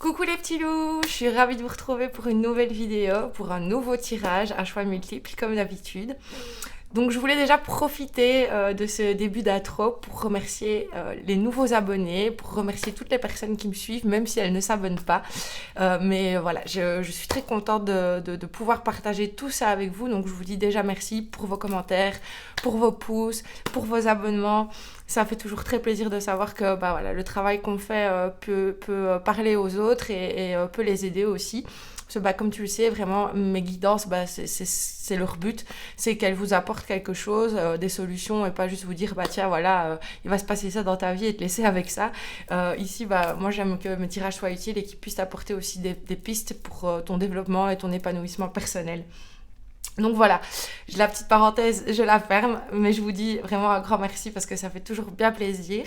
Coucou les petits loups, je suis ravie de vous retrouver pour une nouvelle vidéo, pour un nouveau tirage à choix multiples comme d'habitude. Donc je voulais déjà profiter de ce début d'intro pour remercier les nouveaux abonnés, pour remercier toutes les personnes qui me suivent, même si elles ne s'abonnent pas. Mais voilà, je suis très contente de pouvoir partager tout ça avec vous. Donc je vous dis déjà merci pour vos commentaires, pour vos pouces, pour vos abonnements. Ça fait toujours très plaisir de savoir que voilà, le travail qu'on fait peut parler aux autres et peut les aider aussi. Parce que, comme tu le sais, vraiment, mes guidances, c'est leur but, c'est qu'elles vous apportent quelque chose, des solutions, et pas juste vous dire, tiens, voilà, il va se passer ça dans ta vie et te laisser avec ça. Ici, moi, j'aime que mes tirages soient utiles et qu'ils puissent apporter aussi des pistes pour ton développement et ton épanouissement personnel. Donc voilà, la petite parenthèse, je la ferme, mais je vous dis vraiment un grand merci parce que ça fait toujours bien plaisir.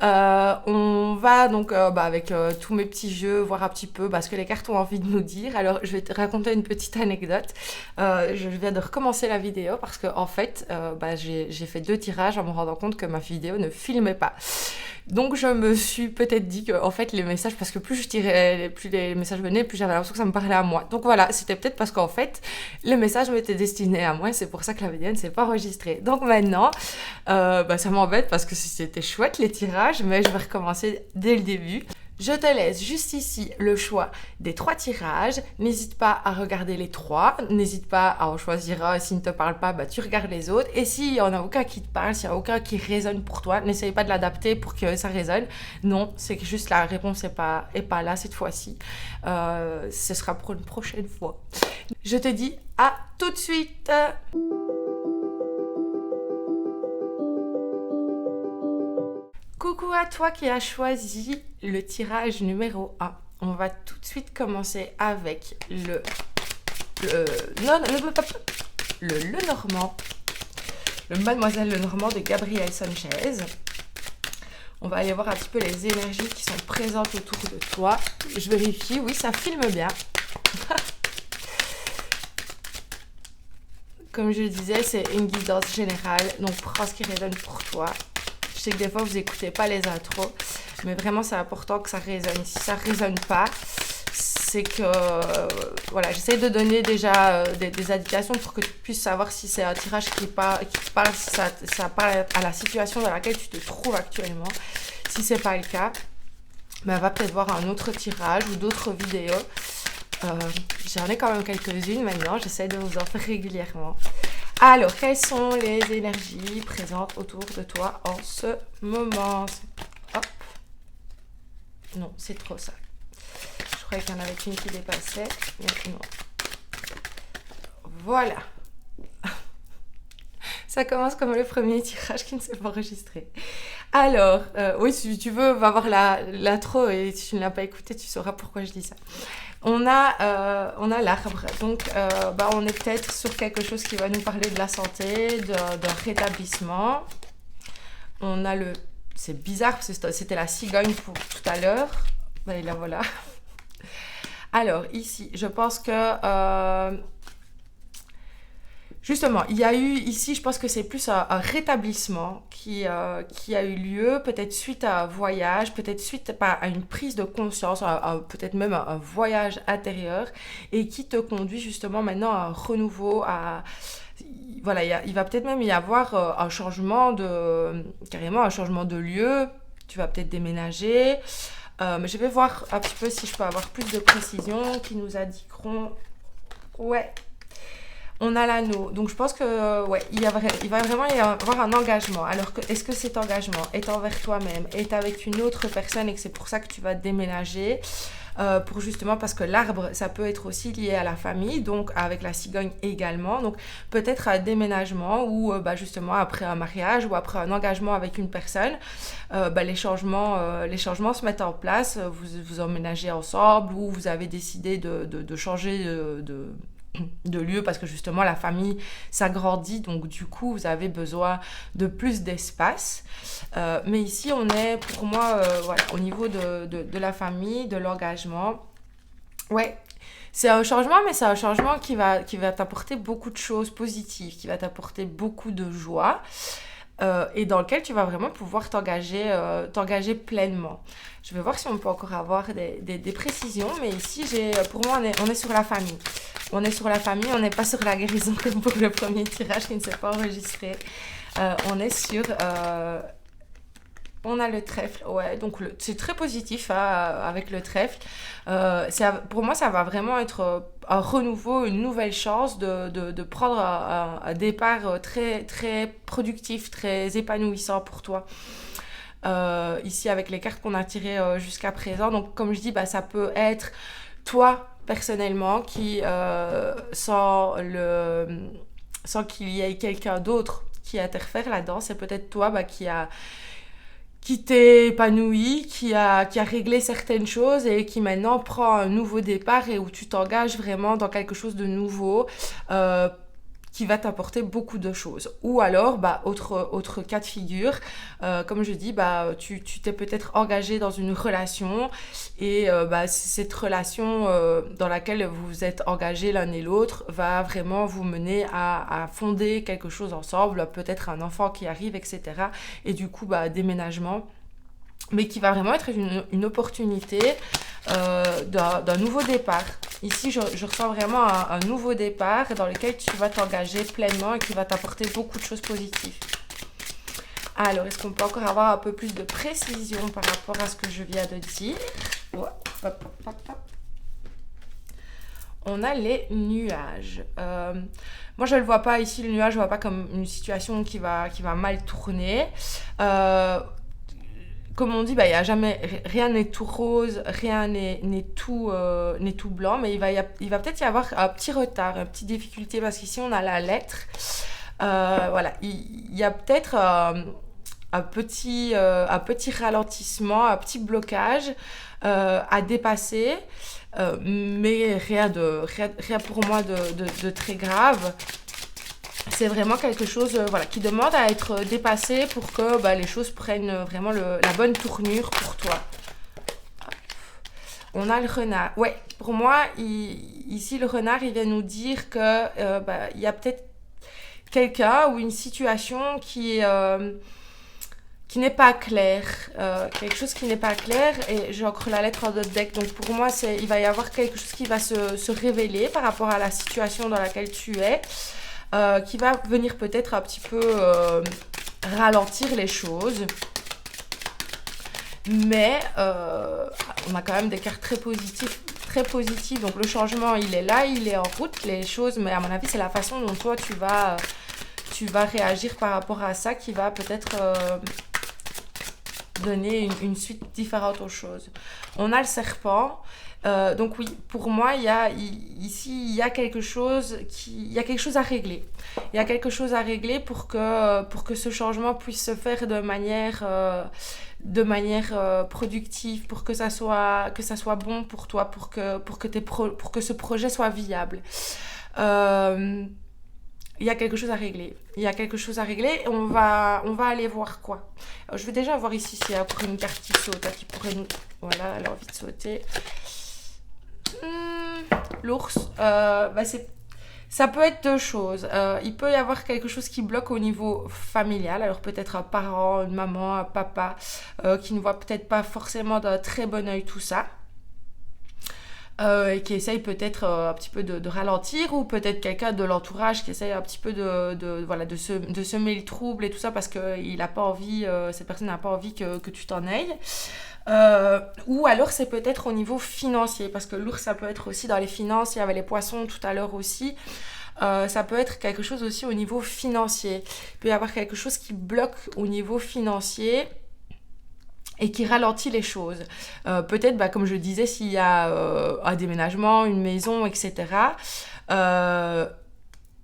On va donc avec tous mes petits jeux voir un petit peu ce que les cartes ont envie de nous dire. Alors je vais te raconter une petite anecdote. Je viens de recommencer la vidéo parce que en fait j'ai fait 2 tirages en me rendant compte que ma vidéo ne filmait pas. Donc je me suis peut-être dit que en fait les messages, parce que plus je tirais, plus les messages venaient, plus j'avais l'impression que ça me parlait à moi. Donc voilà, c'était peut-être parce qu'en fait les messages m'étaient destinés à moi et c'est pour ça que la vidéo ne s'est pas enregistrée. Donc maintenant, ça m'embête parce que c'était chouette les tirages, mais je vais recommencer dès le début. Je te laisse juste ici le choix des 3 tirages. N'hésite pas à regarder les 3. N'hésite pas à en choisir un. S'il ne te parle pas, tu regardes les autres. Et s'il n'y en a aucun qui te parle, s'il n'y a aucun qui résonne pour toi, n'essaye pas de l'adapter pour que ça résonne. Non, c'est que juste la réponse n'est pas là cette fois-ci. Ce sera pour une prochaine fois. Je te dis à tout de suite. Coucou à toi qui as choisi le tirage numéro 1. On va tout de suite commencer avec le Lenormand. Le Mademoiselle Lenormand de Gabriel Sanchez. On va aller voir un petit peu les énergies qui sont présentes autour de toi. Je vérifie, oui, ça filme bien. Comme je le disais, c'est une guidance générale, donc prends ce qui résonne pour toi. Je sais que des fois, vous n'écoutez pas les intros, mais vraiment, c'est important que ça résonne. Si ça ne résonne pas, c'est que... voilà, j'essaie de donner déjà des indications pour que tu puisses savoir si c'est un tirage qui te parle, si ça parle à la situation dans laquelle tu te trouves actuellement. Si ce n'est pas le cas, va peut-être voir un autre tirage ou d'autres vidéos. J'en ai quand même quelques-unes maintenant, j'essaie de vous en faire régulièrement. Alors, quelles sont les énergies présentes autour de toi en ce moment? Hop. Non, c'est trop ça. Je croyais qu'il y en avait une qui dépassait. Non. Voilà. Ça commence comme le premier tirage qui ne s'est pas enregistré. Alors, oui, si tu veux, va voir l'intro et si tu ne l'as pas écouté, tu sauras pourquoi je dis ça. On a l'arbre, donc on est peut-être sur quelque chose qui va nous parler de la santé, d'un rétablissement. On a c'est bizarre parce que c'était la cigogne pour tout à l'heure. Et là voilà. Alors ici, je pense que justement, il y a eu ici, je pense que c'est plus un rétablissement qui a eu lieu, peut-être suite à un voyage, peut-être suite à une prise de conscience, peut-être même un voyage intérieur, et qui te conduit justement maintenant à un renouveau, voilà, il va peut-être même y avoir carrément un changement de lieu. Tu vas peut-être déménager, mais je vais voir un petit peu si je peux avoir plus de précisions qui nous indiqueront. Ouais. On a l'anneau, donc je pense que il va vraiment y avoir un engagement. Alors est-ce que cet engagement est envers toi-même, est avec une autre personne et que c'est pour ça que tu vas déménager pour justement, parce que l'arbre, ça peut être aussi lié à la famille, donc avec la cigogne également. Donc peut-être un déménagement ou justement après un mariage ou après un engagement avec une personne, les changements se mettent en place. Vous emménagez ensemble ou vous avez décidé de changer de lieu parce que justement la famille s'agrandit, donc du coup vous avez besoin de plus d'espace, mais ici on est pour moi au niveau de la famille, de l'engagement. Ouais, c'est un changement, mais c'est un changement qui va t'apporter beaucoup de choses positives, qui va t'apporter beaucoup de joie. et dans lequel tu vas vraiment pouvoir t'engager pleinement. Je vais voir si on peut encore avoir des précisions, mais ici, pour moi, on est sur la famille. On est sur la famille, on n'est pas sur la guérison comme pour le premier tirage qui ne s'est pas enregistré. On est sur... on a le trèfle, ouais, donc c'est très positif hein, avec le trèfle. Pour moi, ça va vraiment être un renouveau, une nouvelle chance de prendre un départ très, très productif, très épanouissant pour toi. Ici, avec les cartes qu'on a tirées jusqu'à présent. Donc, comme je dis, ça peut être toi, personnellement, qui, sans qu'il y ait quelqu'un d'autre qui interfère là-dedans, c'est peut-être toi qui t'est épanoui, qui a réglé certaines choses et qui maintenant prend un nouveau départ et où tu t'engages vraiment dans quelque chose de nouveau qui va t'apporter beaucoup de choses. Ou alors, autre cas de figure, comme je dis, tu t'es peut-être engagé dans une relation et cette relation dans laquelle vous êtes engagés l'un et l'autre va vraiment vous mener à fonder quelque chose ensemble, peut-être un enfant qui arrive, etc. Et du coup, déménagement, mais qui va vraiment être une opportunité d'un nouveau départ. Ici, je ressens vraiment un nouveau départ dans lequel tu vas t'engager pleinement et qui va t'apporter beaucoup de choses positives. Alors, est-ce qu'on peut encore avoir un peu plus de précision par rapport à ce que je viens de dire? Ouais. Hop, hop, hop. On a les nuages. Moi, je ne le vois pas ici, le nuage, je ne vois pas comme une situation qui va mal tourner. Comme on dit, il y a jamais, rien n'est tout rose, rien n'est tout blanc, mais il va peut-être y avoir un petit retard, une petite difficulté, parce qu'ici on a la lettre. Voilà, il y a peut-être un petit ralentissement, un petit blocage à dépasser, mais rien pour moi de très grave. C'est vraiment quelque chose qui demande à être dépassé pour que les choses prennent vraiment la bonne tournure pour toi. On a le renard. Ouais, pour moi, ici, le renard, il vient nous dire que il y a peut-être quelqu'un ou une situation qui n'est pas claire. Quelque chose qui n'est pas clair. Et j'ai encore la lettre en d'autres deck. Donc pour moi, il va y avoir quelque chose qui va se révéler par rapport à la situation dans laquelle tu es. Qui va venir peut-être un petit peu ralentir les choses. Mais on a quand même des cartes très positives. Donc le changement, il est là, il est en route, les choses. Mais à mon avis, c'est la façon dont toi, tu vas réagir par rapport à ça qui va peut-être donner une suite différente aux choses. On a le serpent. Donc oui, pour moi, il y a quelque chose à régler. Il y a quelque chose à régler pour que ce changement puisse se faire de manière productive, pour que ça soit bon pour toi, pour que ce projet soit viable. Il y a quelque chose à régler. Et on va aller voir quoi. Alors, je vais déjà voir ici s'il y a encore une carte qui saute, qui pourrait nous... Voilà, elle a envie de sauter. L'ours, ça peut être deux choses. Il peut y avoir quelque chose qui bloque au niveau familial. Alors peut-être un parent, une maman, un papa qui ne voit peut-être pas forcément d'un très bon œil tout ça. Et qui essaye peut-être un petit peu de ralentir, ou peut-être quelqu'un de l'entourage qui essaye un petit peu de semer le trouble et tout ça, parce que il a pas envie, cette personne n'a pas envie que tu t'en ailles. Ou alors c'est peut-être au niveau financier, parce que l'ours, ça peut être aussi dans les finances. Il y avait les poissons tout à l'heure aussi. Ça peut être quelque chose aussi au niveau financier. Il peut y avoir quelque chose qui bloque au niveau financier et qui ralentit les choses. Peut-être, comme je disais, s'il y a un déménagement, une maison, etc.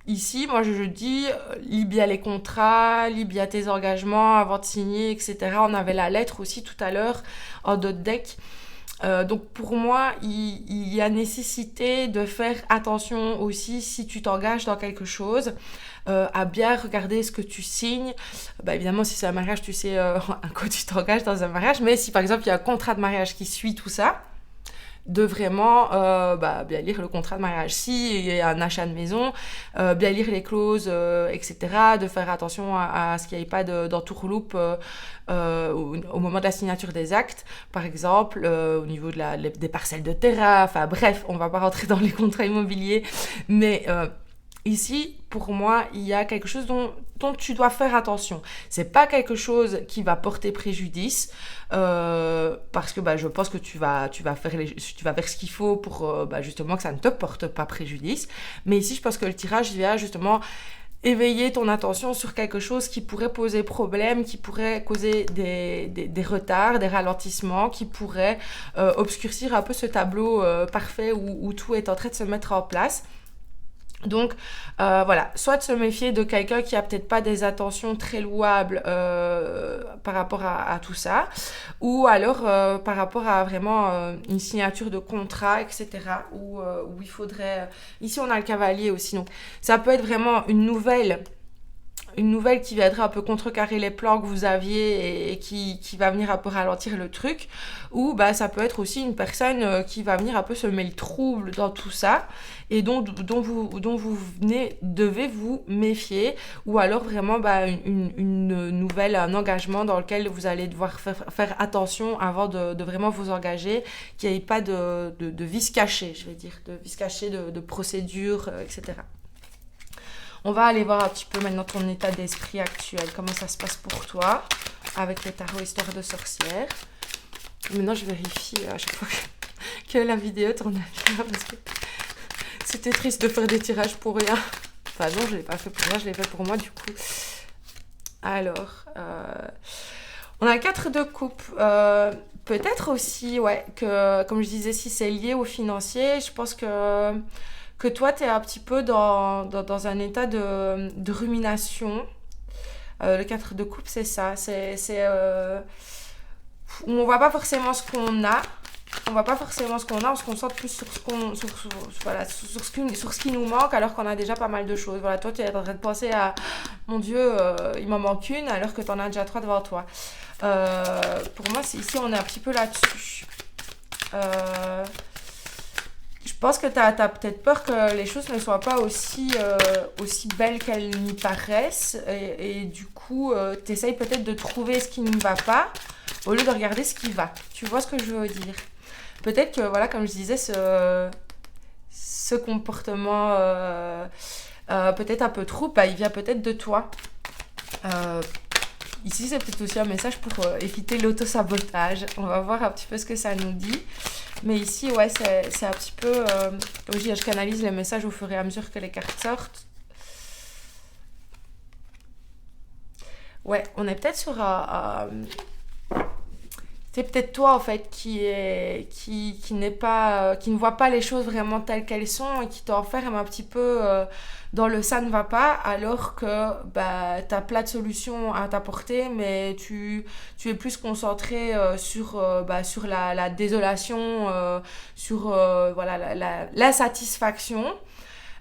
Ici, moi, je dis, lis bien les contrats, lis bien tes engagements avant de signer, etc. On avait la lettre aussi tout à l'heure en d'autres decks. Donc pour moi, il y a nécessité de faire attention aussi, si tu t'engages dans quelque chose, à bien regarder ce que tu signes. Évidemment, si c'est un mariage, tu sais à quoi tu t'engages dans un mariage. Mais si par exemple il y a un contrat de mariage qui suit tout ça, de vraiment bien lire le contrat de mariage. Si il y a un achat de maison, bien lire les clauses, etc. De faire attention à ce qu'il n'y ait pas d'entourloupe au moment de la signature des actes, par exemple, au niveau des parcelles de terrain. Enfin bref, on ne va pas rentrer dans les contrats immobiliers, mais ici, pour moi, il y a quelque chose dont tu dois faire attention. C'est pas quelque chose qui va porter préjudice, parce que je pense que tu vas faire ce qu'il faut pour justement que ça ne te porte pas préjudice. Mais ici, je pense que le tirage vient justement éveiller ton attention sur quelque chose qui pourrait poser problème, qui pourrait causer des retards, des ralentissements, qui pourrait obscurcir un peu ce tableau parfait où tout est en train de se mettre en place. Donc voilà, soit de se méfier de quelqu'un qui a peut-être pas des intentions très louables par rapport à tout ça, ou alors par rapport à vraiment une signature de contrat, etc. Où il faudrait... Ici on a le cavalier aussi, donc ça peut être vraiment une nouvelle qui viendrait un peu contrecarrer les plans que vous aviez et qui va venir un peu ralentir le truc, ou ça peut être aussi une personne qui va venir un peu semer le trouble dans tout ça et dont vous devez vous méfier, ou alors vraiment une nouvelle, un engagement dans lequel vous allez devoir faire attention avant de vraiment vous engager, qu'il n'y ait pas de vices cachés, je vais dire, de vices cachés, de procédures, etc. On va aller voir un petit peu maintenant ton état d'esprit actuel, comment ça se passe pour toi avec le tarot Histoire de sorcière. Maintenant, je vérifie à chaque fois que la vidéo tourne bien, parce que c'était triste de faire des tirages pour rien. Enfin non, je ne l'ai pas fait pour rien, je l'ai fait pour moi du coup. Alors, on a 4 de coupe. Peut-être aussi, que comme je disais, si c'est lié au financier, je pense que toi, tu es un petit peu dans un état de rumination. Le 4 de coupe, c'est ça. On ne voit pas forcément ce qu'on a. On se concentre plus sur ce qui nous manque, alors qu'on a déjà pas mal de choses. Voilà, toi, tu es en train de penser à « Mon Dieu, il m'en manque une », alors que tu en as déjà 3 devant toi. Pour moi, ici, on est un petit peu là-dessus. Je pense que tu as peut-être peur que les choses ne soient pas aussi belles qu'elles n'y paraissent. Et du coup, tu essayes peut-être de trouver ce qui ne va pas au lieu de regarder ce qui va. Tu vois ce que je veux dire? Peut-être que, voilà, comme je disais, ce comportement peut-être un peu trop, il vient peut-être de toi. Ici, c'est peut-être aussi un message pour éviter l'auto-sabotage. On va voir un petit peu ce que ça nous dit. Mais ici, c'est un petit peu... comme je dis, je canalise les messages au fur et à mesure que les cartes sortent. Ouais, on est peut-être sur c'est peut-être toi, en fait, qui ne voit pas les choses vraiment telles qu'elles sont et qui t'enferme un petit peu dans le « ça ne va pas », alors que t'as plein de solutions à t'apporter, mais tu es plus concentré sur la désolation, sur l'insatisfaction,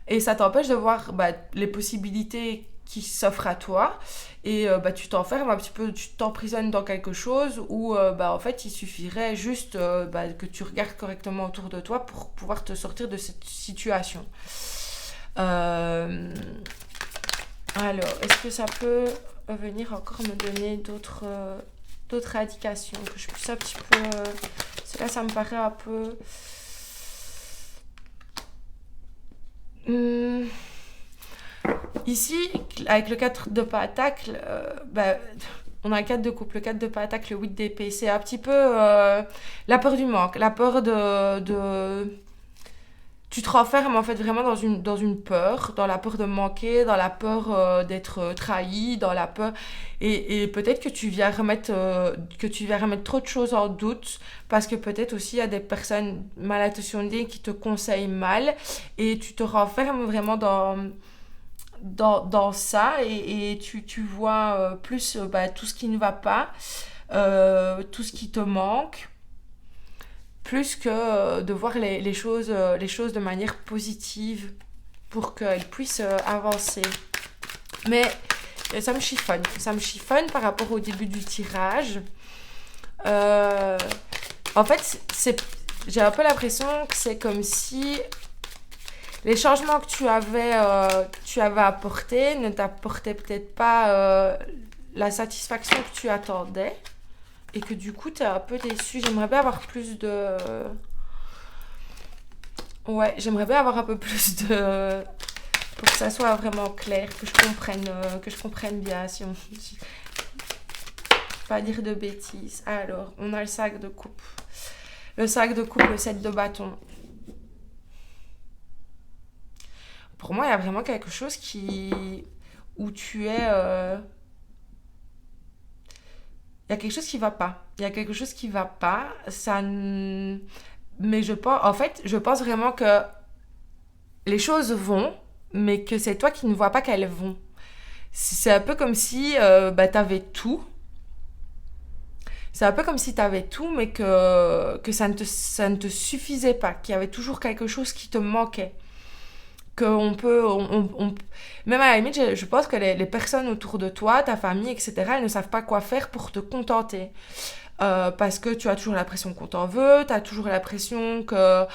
et ça t'empêche de voir les possibilités qui s'offrent à toi, et tu t'enfermes un petit peu, tu t'emprisonnes dans quelque chose où en fait il suffirait juste que tu regardes correctement autour de toi pour pouvoir te sortir de cette situation. Alors, est-ce que ça peut venir encore me donner d'autres indications, que je puisse un petit peu... Cela, ça me paraît un peu... Ici, avec le 4 de pentacle, on a le 4 de coupe, le 4 de pentacle, le 8 d'épée. C'est un petit peu la peur du manque, la peur de... Tu te renfermes en fait vraiment dans une peur, dans la peur de manquer, dans la peur d'être trahi, dans la peur... Et peut-être que tu viens remettre trop de choses en doute, parce que peut-être aussi il y a des personnes mal intentionnées qui te conseillent mal, et tu te renfermes vraiment dans ça, et tu vois plus tout ce qui ne va pas, tout ce qui te manque, plus que de voir les choses de manière positive pour qu'elles puissent avancer. Mais ça me chiffonne par rapport au début du tirage. En fait, j'ai un peu l'impression que c'est comme si les changements que tu avais apportés ne t'apportaient peut-être pas la satisfaction que tu attendais et que du coup tu es un peu déçu. J'aimerais bien avoir plus de... Ouais, j'aimerais bien avoir un peu plus de... pour que ça soit vraiment clair, que je comprenne bien, pas dire de bêtises. Alors, on a le sac de coupe. Le sac de coupe, le set de bâton. Pour moi, il y a vraiment quelque chose où tu es... il y a quelque chose qui va pas. Il y a quelque chose qui va pas. Mais je pense vraiment que les choses vont, mais que c'est toi qui ne vois pas qu'elles vont. C'est un peu comme si t'avais tout. C'est un peu comme si t'avais tout, mais que ça ne te suffisait pas, qu'il y avait toujours quelque chose qui te manquait. Même à la limite, je pense que les personnes autour de toi, ta famille, etc., elles ne savent pas quoi faire pour te contenter. Parce que tu as toujours l'impression qu'on t'en veut, tu as toujours l'impression que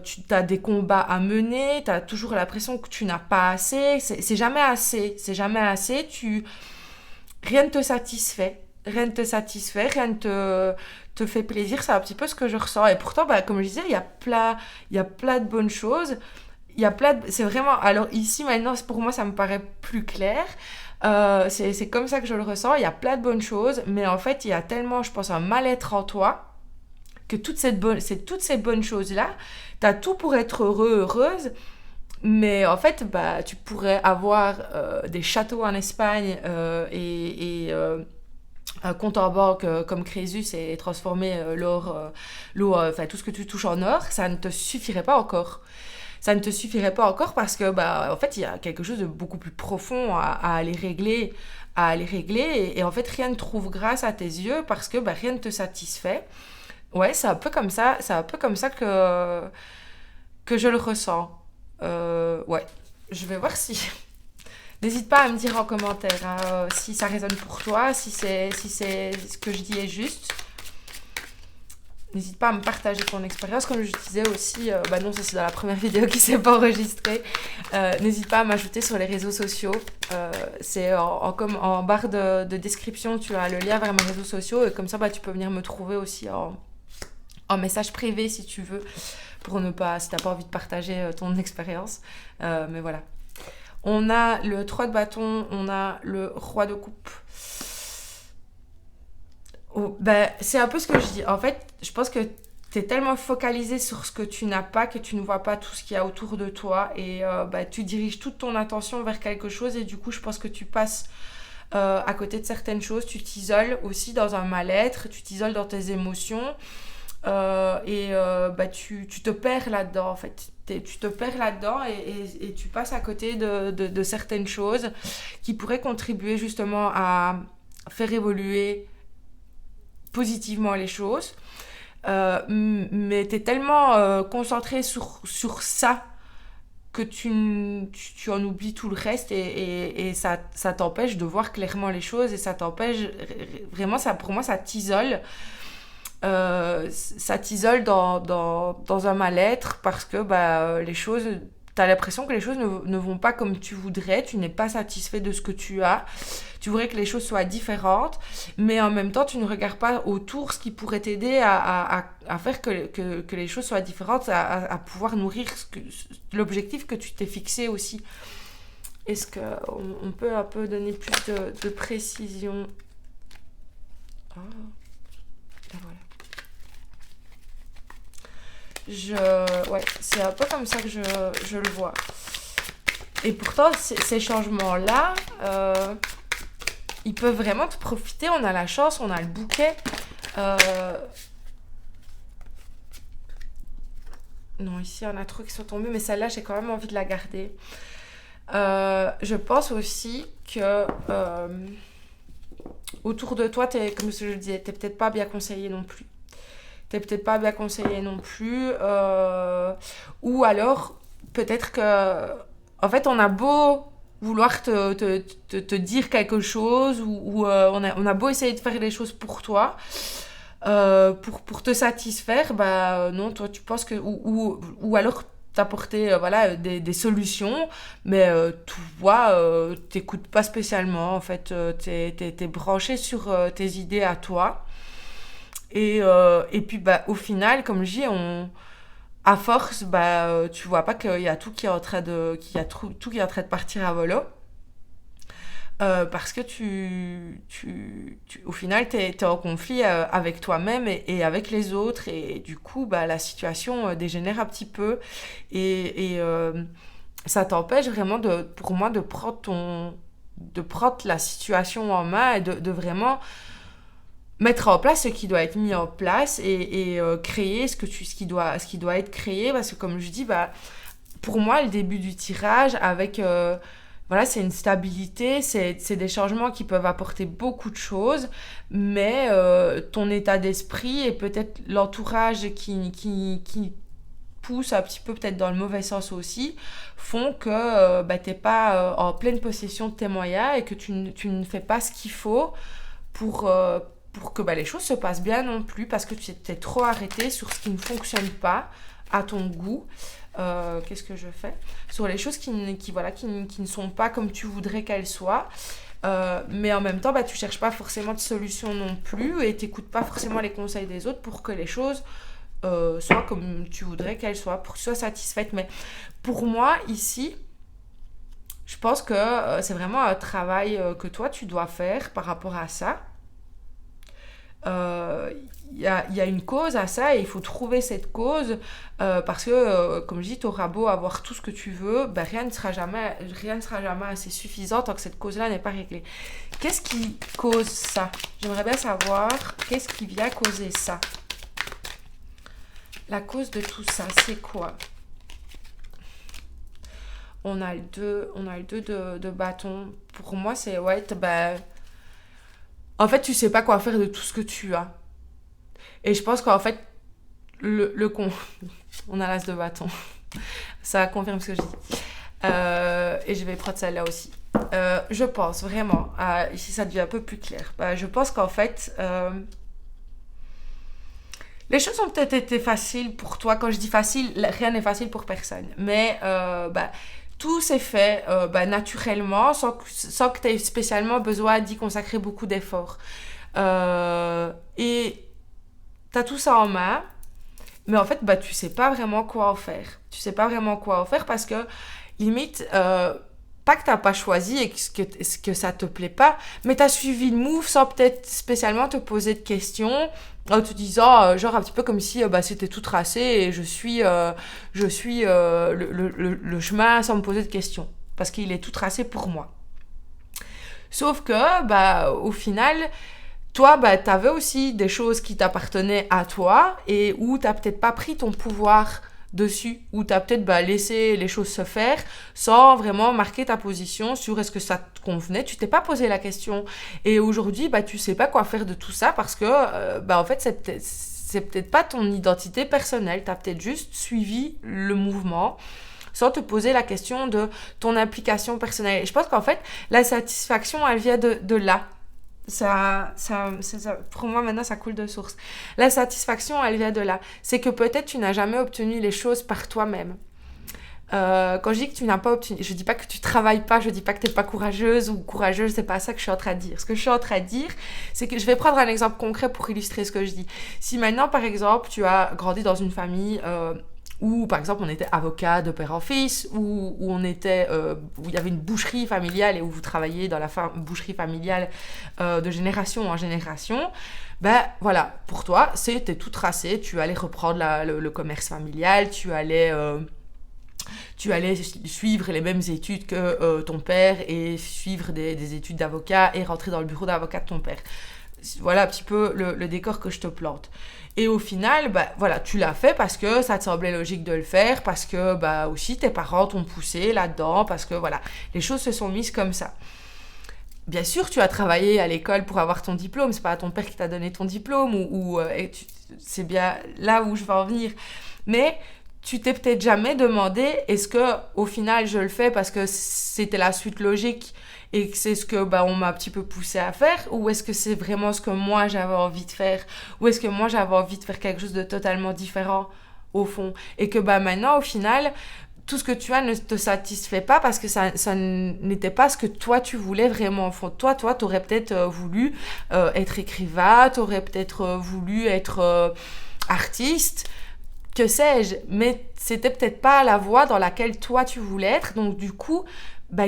tu as des combats à mener, tu as toujours l'impression que tu n'as pas assez. C'est jamais assez. C'est jamais assez. Rien ne te satisfait. Rien ne te satisfait, rien ne te fait plaisir. C'est un petit peu ce que je ressens. Et pourtant, comme je disais, il y a plein de bonnes choses. C'est vraiment... Alors ici, maintenant, pour moi, ça me paraît plus clair. C'est comme ça que je le ressens. Il y a plein de bonnes choses, mais en fait, il y a tellement, je pense, un mal-être en toi que toutes ces bonnes choses-là, tu as tout pour être heureux, heureuse, mais en fait, tu pourrais avoir des châteaux en Espagne et un compte en banque comme Crésus et transformer l'eau, enfin tout ce que tu touches en or, ça ne te suffirait pas encore. Ça ne te suffirait pas encore parce que en fait il y a quelque chose de beaucoup plus profond à aller régler et en fait rien ne trouve grâce à tes yeux parce que rien ne te satisfait. Ouais, c'est un peu comme ça que je le ressens. Ouais, je vais voir si n'hésite pas à me dire en commentaire si ça résonne pour toi, si ce que je dis est juste. N'hésite pas à me partager ton expérience. Comme je disais aussi, non, ça c'est dans la première vidéo qui s'est pas enregistrée. N'hésite pas à m'ajouter sur les réseaux sociaux. Comme en barre de description, tu as le lien vers mes réseaux sociaux. Et comme ça, tu peux venir me trouver aussi en message privé si tu veux. Si t'as pas envie de partager ton expérience. Mais voilà. On a le 3 de bâton, on a le roi de coupe. C'est un peu ce que je dis. En fait, je pense que tu es tellement focalisé sur ce que tu n'as pas que tu ne vois pas tout ce qu'il y a autour de toi. Et tu diriges toute ton attention vers quelque chose. Et du coup, je pense que tu passes à côté de certaines choses. Tu t'isoles aussi dans un mal-être. Tu t'isoles dans tes émotions. Tu te perds là-dedans, en fait. Tu te perds là-dedans et tu passes à côté de certaines choses qui pourraient contribuer justement à faire évoluer positivement les choses. Mais tu es tellement concentré sur ça que tu en oublies tout le reste et ça t'empêche de voir clairement les choses et ça t'empêche vraiment, pour moi ça t'isole. Ça t'isole dans un mal-être parce que les choses, t'as l'impression que les choses ne vont pas comme tu voudrais, tu n'es pas satisfait de ce que tu as, tu voudrais que les choses soient différentes, mais en même temps tu ne regardes pas autour ce qui pourrait t'aider à faire que les choses soient différentes, à pouvoir nourrir l'objectif que tu t'es fixé aussi. Est-ce qu'on peut un peu donner plus de précision? Ouais, c'est un peu comme ça que je le vois. Et pourtant, ces changements-là, ils peuvent vraiment te profiter. On a la chance, on a le bouquet. Non, ici, il y en a trop qui sont tombés, mais celle-là, j'ai quand même envie de la garder. Je pense aussi que autour de toi, comme je le disais, t'es peut-être pas bien conseillé non plus. Ou alors peut-être que en fait on a beau vouloir te dire quelque chose ou on a beau essayer de faire les choses pour toi, pour te satisfaire, non, toi tu penses que ou alors t'apporter voilà des solutions, mais toi t'écoutes pas spécialement en fait, t'es branché sur tes idées à toi et puis au final comme je dis à force tu vois pas qu'il y a tout qui est en train de qu'il y a tout qui est en train de partir à volo. Parce que au final, t'es en conflit avec toi-même et avec les autres. Et du coup, la situation dégénère un petit peu. Et ça t'empêche vraiment, pour moi, de prendre la situation en main et de vraiment mettre en place ce qui doit être mis en place et créer ce qui doit être créé. Parce que comme je dis, pour moi, le début du tirage avec... voilà, c'est une stabilité, c'est des changements qui peuvent apporter beaucoup de choses, mais ton état d'esprit et peut-être l'entourage qui pousse un petit peu peut-être dans le mauvais sens aussi, font que t'es pas en pleine possession de tes moyens et que tu ne fais pas ce qu'il faut pour que les choses se passent bien non plus, parce que tu t'es trop arrêté sur ce qui ne fonctionne pas à ton goût. Qu'est-ce que je fais sur les choses qui ne sont pas comme tu voudrais qu'elles soient, mais en même temps tu cherches pas forcément de solution non plus et t'écoutes pas forcément les conseils des autres pour que les choses soient comme tu voudrais qu'elles soient, pour que tu sois satisfaite. Mais pour moi ici, je pense que c'est vraiment un travail que toi tu dois faire par rapport à ça. Il y a une cause à ça et il faut trouver cette cause, parce que comme je dis, t'auras beau avoir tout ce que tu veux, rien ne sera jamais assez suffisant tant que cette cause-là n'est pas réglée. Qu'est-ce qui cause ça? J'aimerais bien savoir qu'est-ce qui vient causer ça. La cause de tout ça, c'est quoi? On a le 2 de bâton. Pour moi, c'est en fait, tu sais pas quoi faire de tout ce que tu as. Et je pense qu'en fait, on a l'as de bâton. Ça confirme ce que je dis. Et je vais prendre celle-là aussi. Je pense vraiment, ici ça devient un peu plus clair. Je pense qu'en fait, les choses ont peut-être été faciles pour toi. Quand je dis facile, rien n'est facile pour personne. Mais tout s'est fait naturellement, sans que tu aies spécialement besoin d'y consacrer beaucoup d'efforts. Et tu as tout ça en main, mais en fait, tu sais pas vraiment quoi en faire. Tu sais pas vraiment quoi en faire parce que, limite, pas que t'as pas choisi et que ça te plaît pas, mais t'as suivi le move sans peut-être spécialement te poser de questions, en te disant, genre un petit peu comme si c'était tout tracé et je suis le chemin sans me poser de questions, parce qu'il est tout tracé pour moi. Sauf que, au final, toi, t'avais aussi des choses qui t'appartenaient à toi et où t'as peut-être pas pris ton pouvoir dessus, où t'as peut-être laissé les choses se faire sans vraiment marquer ta position sur est-ce que ça te convenait. Tu t'es pas posé la question et aujourd'hui tu sais pas quoi faire de tout ça parce que en fait c'est peut-être pas ton identité personnelle. T'as peut-être juste suivi le mouvement sans te poser la question de ton implication personnelle. Et je pense qu'en fait la satisfaction elle vient de là. Ça, pour moi maintenant ça coule de source. La satisfaction elle vient de là. C'est que peut-être tu n'as jamais obtenu les choses par toi-même. Quand je dis que tu n'as pas obtenu, je dis pas que tu travailles pas, je dis pas que tu n'es pas courageuse ou courageuse, c'est pas ça que je suis en train de dire. Ce que je suis en train de dire, c'est que je vais prendre un exemple concret pour illustrer ce que je dis. Si maintenant par exemple tu as grandi dans une famille où par exemple on était avocat de père en fils, où on était, où il y avait une boucherie familiale et où vous travailliez dans la boucherie familiale de génération en génération, voilà, pour toi c'était tout tracé, tu allais reprendre le commerce familial, tu allais suivre les mêmes études que ton père et suivre des études d'avocat et rentrer dans le bureau d'avocat de ton père. Voilà un petit peu le décor que je te plante. Et au final, voilà, tu l'as fait parce que ça te semblait logique de le faire, parce que aussi tes parents t'ont poussé là-dedans, parce que voilà, les choses se sont mises comme ça. Bien sûr, tu as travaillé à l'école pour avoir ton diplôme, c'est pas ton père qui t'a donné ton diplôme, c'est bien là où je veux en venir. Mais tu t'es peut-être jamais demandé, est-ce que au final je le fais parce que c'était la suite logique et que c'est ce que on m'a un petit peu poussé à faire, ou est-ce que c'est vraiment ce que moi j'avais envie de faire, ou est-ce que moi j'avais envie de faire quelque chose de totalement différent au fond, et que maintenant au final tout ce que tu as ne te satisfait pas parce que ça n'était pas ce que toi tu voulais vraiment au fond de toi. Toi t'aurais peut-être voulu être écrivain, t'aurais peut-être voulu être artiste, que sais-je, mais c'était peut-être pas la voie dans laquelle toi tu voulais être, donc du coup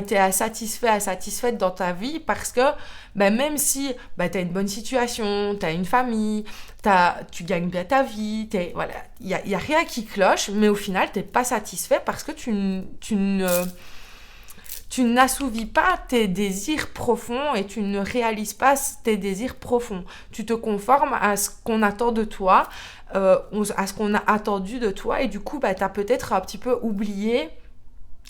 t'es satisfaite dans ta vie parce que même si t'as une bonne situation, t'as une famille, tu gagnes bien ta vie, voilà, y a rien qui cloche, mais au final t'es pas satisfait parce que tu n'assouvis pas tes désirs profonds et tu ne réalises pas tes désirs profonds. Tu te conformes à ce qu'on attend de toi, à ce qu'on a attendu de toi, et du coup t'as peut-être un petit peu oublié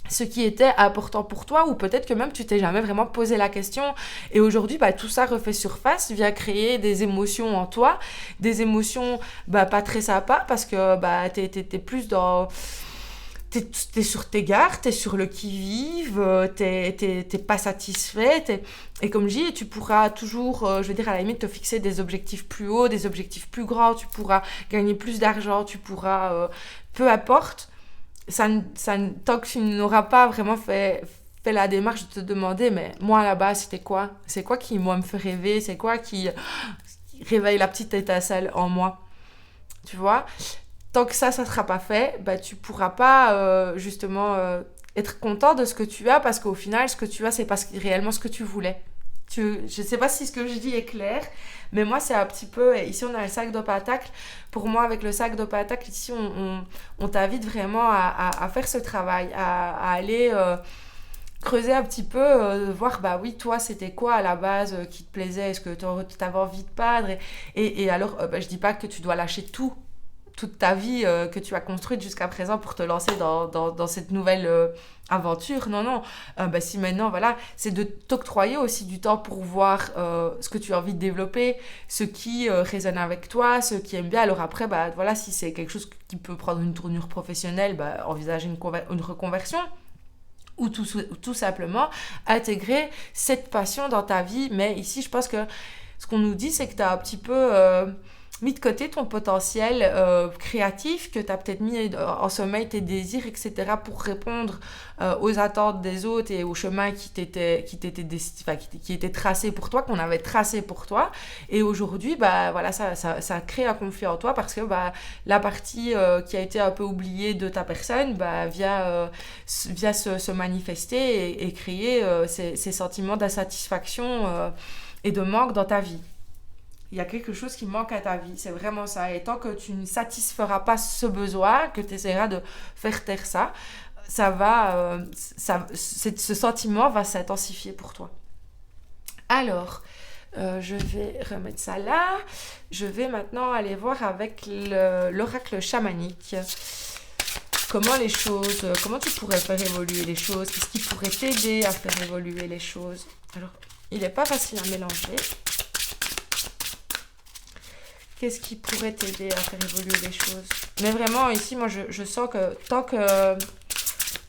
ce qui était important pour toi, ou peut-être que même tu t'es jamais vraiment posé la question, et aujourd'hui tout ça refait surface, vient créer des émotions en toi, des émotions pas très sympas, parce que t'es plus dans... T'es sur tes gardes, t'es sur le qui-vive, t'es pas satisfait, et comme je dis, tu pourras toujours, je veux dire, à la limite, te fixer des objectifs plus hauts, des objectifs plus grands, tu pourras gagner plus d'argent, tu pourras, peu importe, tant que tu n'auras pas vraiment fait la démarche de te demander, mais moi là-bas c'était quoi? C'est quoi qui moi me fait rêver? C'est quoi qui réveille la petite étincelle en moi? Tu vois? Tant que ça sera pas fait, tu pourras pas justement être content de ce que tu as, parce qu'au final ce que tu as c'est pas réellement ce que tu voulais. Je sais pas si ce que je dis est clair, mais moi c'est un petit peu, ici on a le sac d'Opatacle. Pour moi, avec le sac d'Opatacle, ici on t'invite vraiment à faire ce travail, à aller creuser un petit peu, voir oui, toi c'était quoi à la base qui te plaisait, est-ce que tu avais envie de peindre, et alors je dis pas que tu dois lâcher toute ta vie que tu as construite jusqu'à présent pour te lancer dans cette nouvelle aventure. Non. Si maintenant, voilà, c'est de t'octroyer aussi du temps pour voir ce que tu as envie de développer, ce qui résonne avec toi, ce qui aime bien. Alors après, voilà, si c'est quelque chose qui peut prendre une tournure professionnelle, envisager une reconversion. Ou tout simplement intégrer cette passion dans ta vie. Mais ici, je pense que ce qu'on nous dit, c'est que tu as un petit peu mis de côté ton potentiel créatif, que tu as peut-être mis en sommeil tes désirs, etc., pour répondre aux attentes des autres et au chemin qui était tracé pour toi, qu'on avait tracé pour toi. Et aujourd'hui, voilà, ça crée un conflit en toi, parce que la partie qui a été un peu oubliée de ta personne vient se manifester et créer ces sentiments d'insatisfaction et de manque dans ta vie. Il y a quelque chose qui manque à ta vie, c'est vraiment ça. Et tant que tu ne satisferas pas ce besoin, que tu essaieras de faire taire ça, ce sentiment va s'intensifier pour toi. Alors, je vais remettre ça là. Je vais maintenant aller voir avec l'oracle chamanique. Comment tu pourrais faire évoluer les choses? Qu'est-ce qui pourrait t'aider à faire évoluer les choses? Alors, il n'est pas facile à mélanger. Qu'est-ce qui pourrait t'aider à faire évoluer les choses? Mais vraiment, ici, moi, je sens que tant que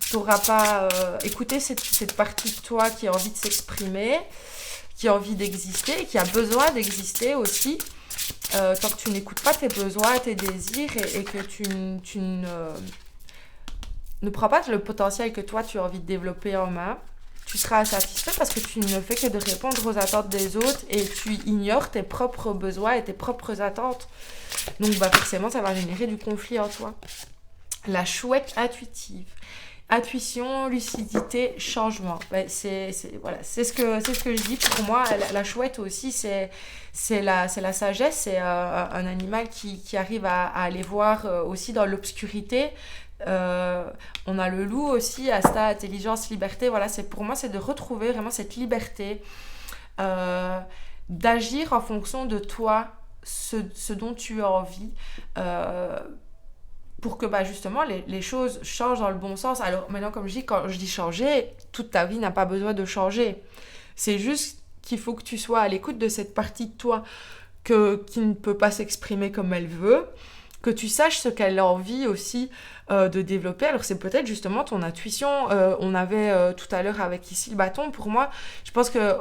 tu n'auras pas écouté cette partie de toi qui a envie de s'exprimer, qui a envie d'exister, qui a besoin d'exister aussi, tant que tu n'écoutes pas tes besoins, tes désirs, et que tu ne prends pas le potentiel que toi, tu as envie de développer en main, tu seras insatisfait parce que tu ne fais que de répondre aux attentes des autres et tu ignores tes propres besoins et tes propres attentes. Donc forcément, ça va générer du conflit en toi. La chouette intuitive. Intuition, lucidité, changement. C'est ce que je dis. Pour moi, la chouette aussi, c'est la sagesse. C'est un animal qui arrive à aller voir aussi dans l'obscurité. On a le loup aussi, Asta, intelligence, liberté. Voilà, pour moi, c'est de retrouver vraiment cette liberté, d'agir en fonction de toi, ce dont tu as envie, pour que justement les choses changent dans le bon sens. Alors maintenant, comme je dis, quand je dis changer, toute ta vie n'a pas besoin de changer. C'est juste qu'il faut que tu sois à l'écoute de cette partie de toi qui ne peut pas s'exprimer comme elle veut, que tu saches ce qu'elle a envie aussi de développer. Alors c'est peut-être justement ton intuition. On avait tout à l'heure avec ici le bâton. Pour moi, je pense que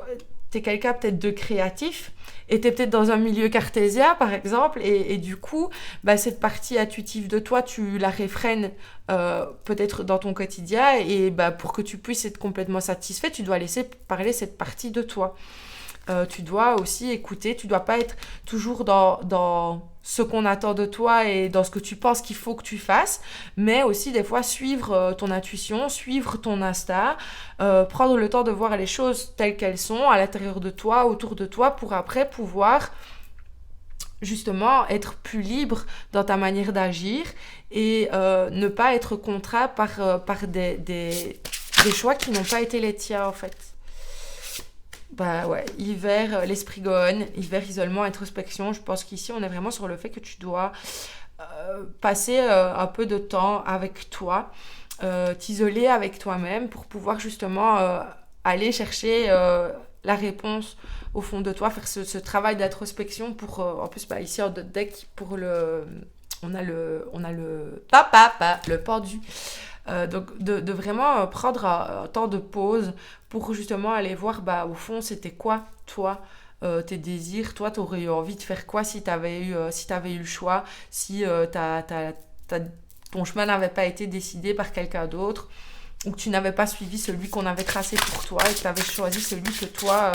t'es quelqu'un peut-être de créatif et t'es peut-être dans un milieu cartésien par exemple et du coup cette partie intuitive de toi tu la réfrènes peut-être dans ton quotidien et pour que tu puisses être complètement satisfait tu dois laisser parler cette partie de toi. Tu dois aussi écouter, tu dois pas être toujours dans ce qu'on attend de toi et dans ce que tu penses qu'il faut que tu fasses, mais aussi des fois suivre ton intuition, suivre ton instinct, prendre le temps de voir les choses telles qu'elles sont à l'intérieur de toi, autour de toi, pour après pouvoir justement être plus libre dans ta manière d'agir et ne pas être contraint par des choix qui n'ont pas été les tiens en fait. Hiver, l'esprit gohan, hiver, isolement, introspection. Je pense qu'ici, on est vraiment sur le fait que tu dois passer un peu de temps avec toi, t'isoler avec toi-même pour pouvoir justement aller chercher la réponse au fond de toi, faire ce travail d'introspection pour, en plus, ici, en deck, pour on a le pendu. Donc de vraiment prendre un temps de pause pour justement aller voir au fond c'était quoi toi tes désirs, toi t'aurais eu envie de faire quoi si t'avais eu le choix, si ton chemin n'avait pas été décidé par quelqu'un d'autre ou que tu n'avais pas suivi celui qu'on avait tracé pour toi et que tu avais choisi celui que toi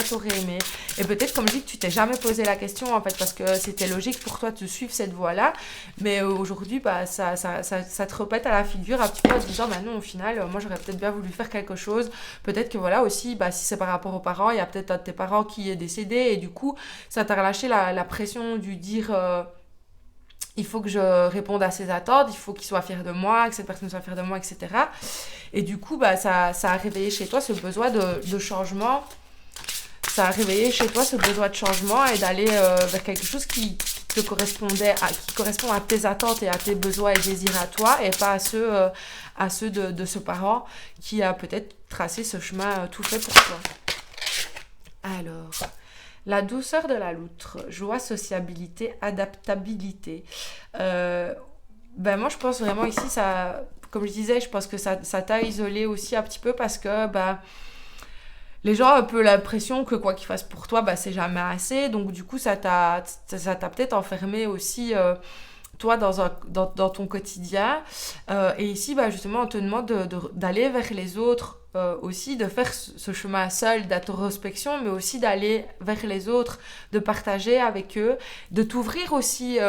t'aurais aimé. Et peut-être comme je dis que tu t'es jamais posé la question en fait parce que c'était logique pour toi de suivre cette voie-là, mais aujourd'hui ça te repète à la figure un petit peu en te disant non au final moi j'aurais peut-être bien voulu faire quelque chose, peut-être que voilà aussi si c'est par rapport aux parents, il y a peut-être un de tes parents qui est décédé et du coup ça t'a relâché la pression du dire il faut que je réponde à ses attentes, il faut qu'il soit fier de moi, que cette personne soit fière de moi, etc. Et du coup, ça a réveillé chez toi ce besoin de changement. Ça a réveillé chez toi ce besoin de changement et d'aller vers quelque chose qui correspond à tes attentes et à tes besoins et désirs à toi et pas à ceux de ce parent qui a peut-être tracé ce chemin tout fait pour toi. Alors... La douceur de la loutre, joie, sociabilité, adaptabilité. Moi, je pense vraiment ici, ça, comme je disais, je pense que ça t'a isolé aussi un petit peu parce que les gens ont un peu l'impression que quoi qu'ils fassent pour toi, c'est jamais assez. Donc, du coup, ça t'a peut-être enfermé aussi, toi, dans ton quotidien. Et ici, justement, on te demande d'aller vers les autres. Aussi de faire ce chemin seul d'introspection mais aussi d'aller vers les autres, de partager avec eux, de t'ouvrir aussi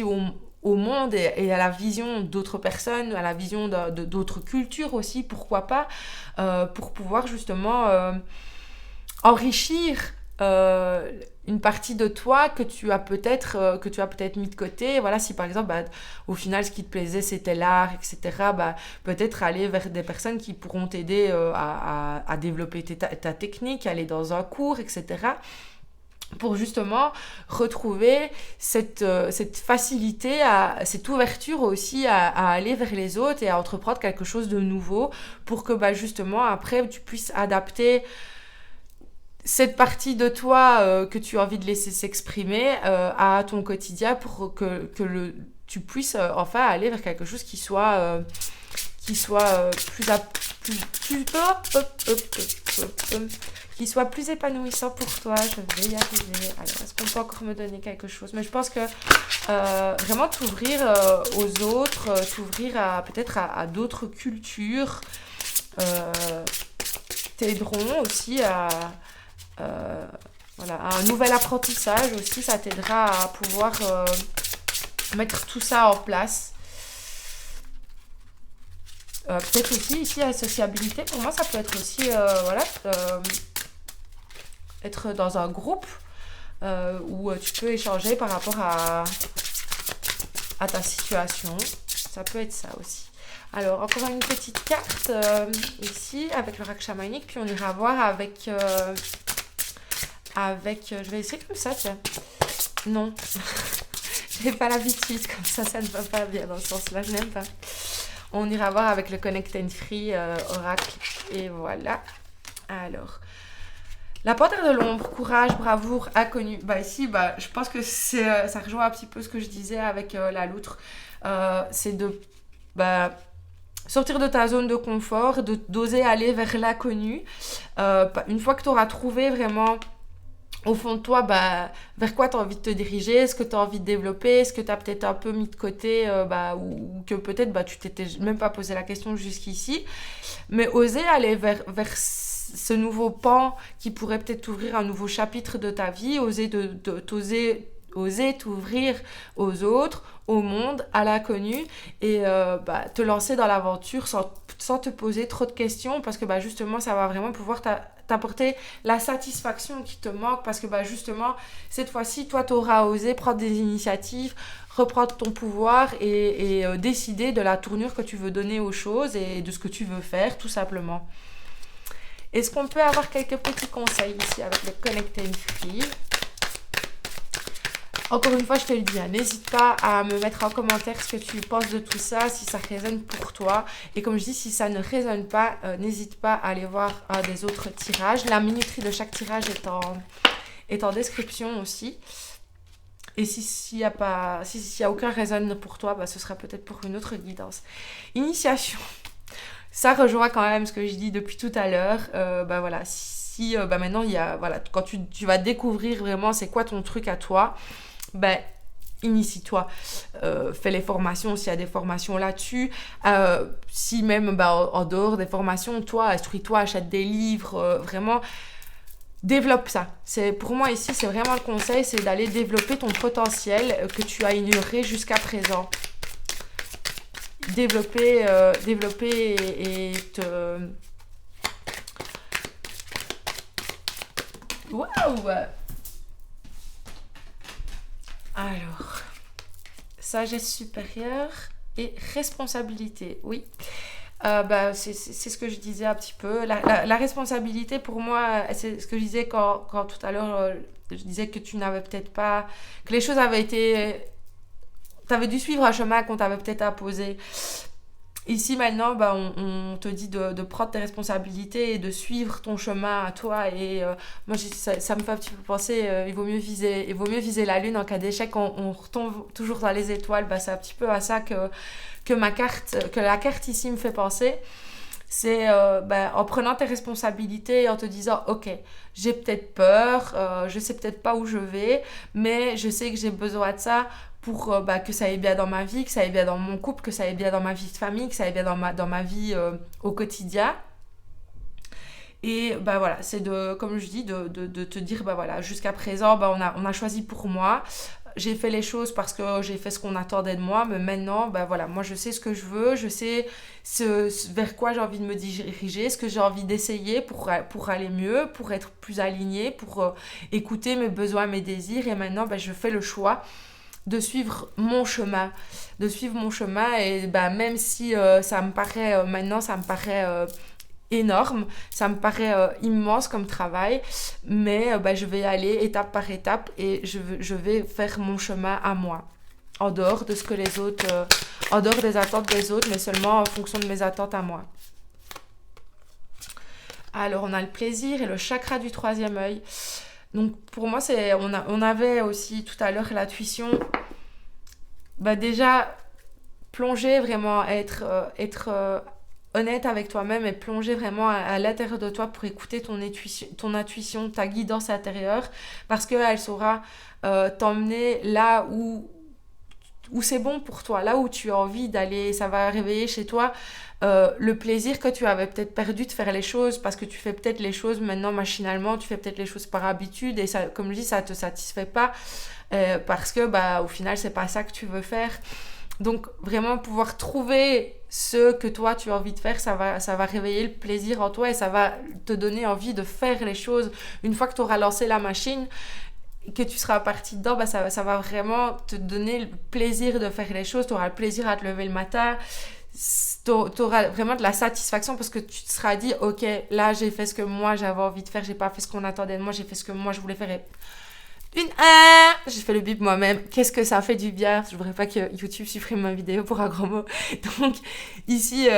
au monde et à la vision d'autres personnes, à la vision d'autres cultures aussi, pourquoi pas, pour pouvoir justement enrichir une partie de toi que tu as peut-être mis de côté. Voilà, si par exemple au final ce qui te plaisait c'était l'art, etc., peut-être aller vers des personnes qui pourront t'aider à développer ta technique, aller dans un cours, etc., pour justement retrouver cette facilité, cette ouverture aussi à aller vers les autres et à entreprendre quelque chose de nouveau pour que justement après tu puisses adapter cette partie de toi que tu as envie de laisser s'exprimer à ton quotidien pour que tu puisses enfin aller vers quelque chose qui soit plus épanouissant pour toi. Je vais y arriver. Alors, est-ce qu'on peut encore me donner quelque chose? Mais je pense que vraiment t'ouvrir aux autres, t'ouvrir peut-être à d'autres cultures t'aideront aussi à un nouvel apprentissage aussi, ça t'aidera à pouvoir mettre tout ça en place. Peut-être aussi ici la sociabilité, pour moi ça peut être aussi être dans un groupe où tu peux échanger par rapport à ta situation, ça peut être ça aussi. Alors, encore une petite carte ici avec le rack chamanique, puis on ira voir avec je vais essayer comme ça, tiens. Non, j'ai pas l'habitude, comme ça ne va pas bien dans ce sens-là, je n'aime pas. On ira voir avec le Connect and Free Oracle, et voilà. Alors, La panthère de l'ombre, courage, bravoure, inconnu. Bah ici, bah, je pense que ça rejoint un petit peu ce que je disais avec la loutre. C'est de bah, sortir de ta zone de confort, d'oser aller vers l'inconnu. Une fois que tu auras trouvé vraiment au fond de toi, bah, vers quoi tu as envie de te diriger, est-ce que tu as envie de développer, est-ce que tu as peut-être un peu mis de côté, ou que peut-être bah, tu t'étais même pas posé la question jusqu'ici, mais oser aller vers ce nouveau pan qui pourrait peut-être ouvrir un nouveau chapitre de ta vie, oser t'ouvrir aux autres, au monde, à l'inconnu et te lancer dans l'aventure sans te poser trop de questions parce que bah, justement ça va vraiment pouvoir t'apporter la satisfaction qui te manque parce que bah, justement cette fois-ci toi t'auras osé prendre des initiatives, reprendre ton pouvoir et décider de la tournure que tu veux donner aux choses et de ce que tu veux faire tout simplement. Est-ce qu'on peut avoir quelques petits conseils ici avec le Connecting Free? Encore une fois, je te le dis, hein, n'hésite pas à me mettre en commentaire ce que tu penses de tout ça, si ça résonne pour toi. Et comme je dis, si ça ne résonne pas, n'hésite pas à aller voir des autres tirages. La minuterie de chaque tirage est en description aussi. Et s'il y a aucun résonne pour toi, bah, ce sera peut-être pour une autre guidance. Initiation. Ça rejoint quand même ce que je dis depuis tout à l'heure. Voilà, si maintenant, quand tu vas découvrir vraiment c'est quoi ton truc à toi, initie-toi. Fais les formations s'il y a des formations là-dessus. Si même en dehors des formations, toi, instruis-toi, achète des livres, vraiment développe ça. Pour moi ici, c'est vraiment le conseil, c'est d'aller développer ton potentiel que tu as ignoré jusqu'à présent. Développer et te... Waouh! Alors, sagesse supérieure et responsabilité, oui. C'est ce que je disais un petit peu. La responsabilité, pour moi, c'est ce que je disais quand tout à l'heure, je disais que tu n'avais peut-être pas... que les choses avaient été... Tu avais dû suivre un chemin qu'on t'avait peut-être imposé. Ici, maintenant, on te dit de prendre tes responsabilités et de suivre ton chemin à toi. Et moi, ça me fait un petit peu penser, il vaut mieux viser la lune en cas d'échec. On retombe toujours dans les étoiles. C'est un petit peu à ça que la carte ici me fait penser. C'est en prenant tes responsabilités et en te disant ok, j'ai peut-être peur, je sais peut-être pas où je vais, mais je sais que j'ai besoin de ça pour que ça aille bien dans ma vie, que ça aille bien dans mon couple, que ça aille bien dans ma vie de famille, que ça aille bien dans ma vie au quotidien. Et voilà, c'est comme je dis, de te dire jusqu'à présent, on a choisi pour moi. J'ai fait les choses parce que j'ai fait ce qu'on attendait de moi, mais maintenant, moi je sais ce que je veux, je sais vers quoi j'ai envie de me diriger, ce que j'ai envie d'essayer pour aller mieux, pour être plus alignée, pour écouter mes besoins, mes désirs. Et maintenant, je fais le choix de suivre mon chemin. Et même si ça me paraît, maintenant, ça me paraît... énorme, ça me paraît immense comme travail, mais je vais y aller étape par étape et je vais faire mon chemin à moi, en dehors de ce que les autres, en dehors des attentes des autres, mais seulement en fonction de mes attentes à moi. Alors on a le plaisir et le chakra du troisième œil. Donc pour moi on avait aussi tout à l'heure l'intuition, déjà plonger vraiment, être honnête avec toi-même et plonger vraiment à l'intérieur de toi pour écouter ton intuition, ta guidance intérieure, parce qu'elle saura t'emmener là où c'est bon pour toi, là où tu as envie d'aller. Ça va réveiller chez toi le plaisir que tu avais peut-être perdu de faire les choses, parce que tu fais peut-être les choses maintenant machinalement, tu fais peut-être les choses par habitude et ça, comme je dis, ça te satisfait pas parce que au final c'est pas ça que tu veux faire. Donc vraiment pouvoir trouver ce que toi tu as envie de faire, ça va réveiller le plaisir en toi et ça va te donner envie de faire les choses. Une fois que tu auras lancé la machine, que tu seras parti dedans, ça va vraiment te donner le plaisir de faire les choses. Tu auras le plaisir à te lever le matin, tu auras vraiment de la satisfaction parce que tu te seras dit ok, là j'ai fait ce que moi j'avais envie de faire, j'ai pas fait ce qu'on attendait de moi, j'ai fait ce que moi je voulais faire et... J'ai fait le bip moi-même. Qu'est-ce que ça fait du bien. Je voudrais pas que YouTube supprime ma vidéo pour un grand mot. Donc ici,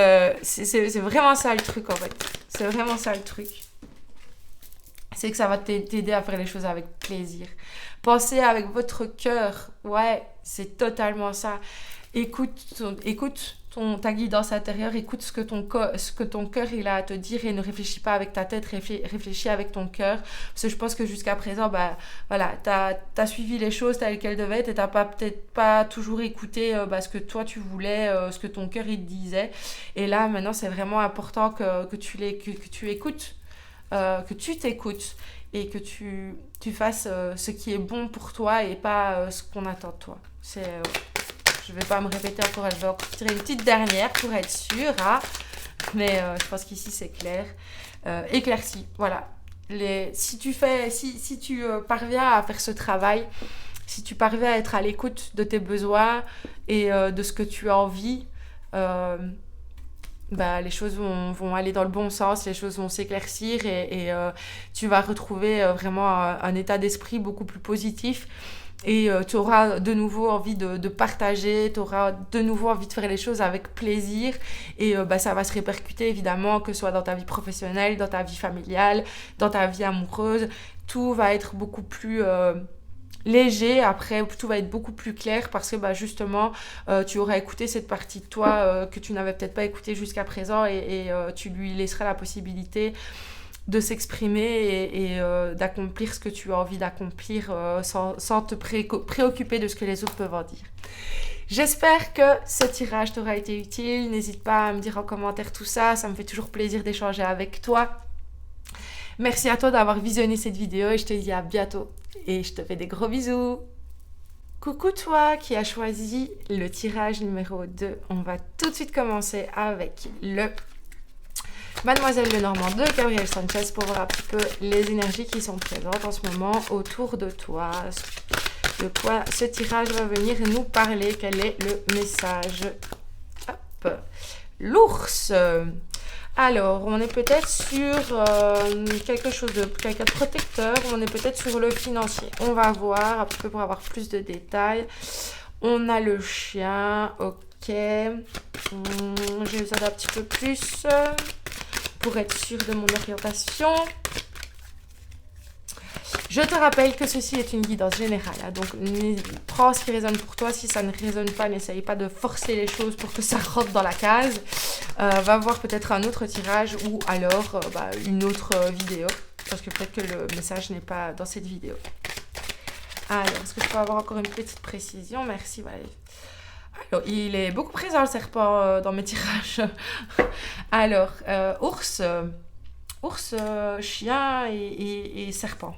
c'est vraiment ça le truc en fait. C'est vraiment ça le truc. c'est que ça va t'aider à faire les choses avec plaisir. Pensez avec votre cœur. Ouais, c'est totalement ça. Écoute ta guidance intérieure, écoute ce que ton cœur il a à te dire et ne réfléchis pas avec ta tête, réfléchis avec ton cœur. Parce que je pense que jusqu'à présent, bah voilà, t'as suivi les choses telles qu'elles devaient être et t'as peut-être pas toujours écouté ce que toi tu voulais, ce que ton cœur il te disait. Et là maintenant c'est vraiment important que tu écoutes, que tu t'écoutes et que tu fasses ce qui est bon pour toi et pas ce qu'on attend de toi. Je vais pas me répéter encore, je vais encore tirer une petite dernière pour être sûre, hein. Mais je pense qu'ici c'est clair. Éclairci, voilà. Si tu parviens à faire ce travail, si tu parviens à être à l'écoute de tes besoins et de ce que tu as envie, les choses vont aller dans le bon sens, les choses vont s'éclaircir et tu vas retrouver vraiment un état d'esprit beaucoup plus positif. Et tu auras de nouveau envie de partager, tu auras de nouveau envie de faire les choses avec plaisir. Et ça va se répercuter évidemment, que ce soit dans ta vie professionnelle, dans ta vie familiale, dans ta vie amoureuse. Tout va être beaucoup plus léger, après tout va être beaucoup plus clair parce que justement tu auras écouté cette partie de toi que tu n'avais peut-être pas écoutée jusqu'à présent et tu lui laisseras la possibilité de s'exprimer et d'accomplir ce que tu as envie d'accomplir sans te préoccuper de ce que les autres peuvent en dire. J'espère que ce tirage t'aura été utile. N'hésite pas à me dire en commentaire tout ça. Ça me fait toujours plaisir d'échanger avec toi. Merci à toi d'avoir visionné cette vidéo et je te dis à bientôt. Et je te fais des gros bisous. Coucou toi qui as choisi le tirage numéro 2. On va tout de suite commencer avec le Mademoiselle Lenormand de Gabriel Sanchez pour voir un petit peu les énergies qui sont présentes en ce moment autour de toi. De quoi ce tirage va venir nous parler? Quel est le message? Hop. L'ours. Alors, on est peut-être sur quelqu'un de protecteur, on est peut-être sur le financier. On va voir un peu pour avoir plus de détails. On a le chien, ok. J'ai besoin d'un petit peu plus pour être sûre de mon orientation. Je te rappelle que ceci est une guidance générale, hein, donc prends ce qui résonne pour toi. Si ça ne résonne pas, n'essaye pas de forcer les choses pour que ça rentre dans la case. Va voir peut-être un autre tirage ou alors une autre vidéo, parce que peut-être que le message n'est pas dans cette vidéo. Alors, est-ce que je peux avoir encore une petite précision? Merci Valérie. Alors, il est beaucoup présent le serpent dans mes tirages. Alors, ours, chien et serpent.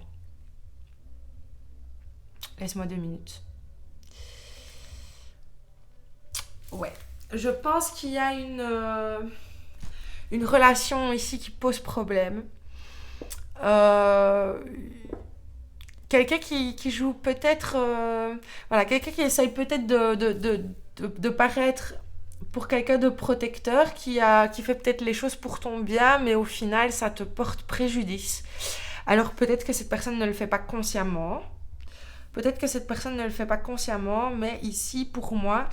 Laisse-moi 2 minutes. Ouais, je pense qu'il y a une relation ici qui pose problème. Quelqu'un qui joue peut-être... quelqu'un qui essaye peut-être de paraître pour quelqu'un de protecteur, qui fait peut-être les choses pour ton bien, mais au final, ça te porte préjudice. Alors peut-être que cette personne ne le fait pas consciemment. Mais ici, pour moi,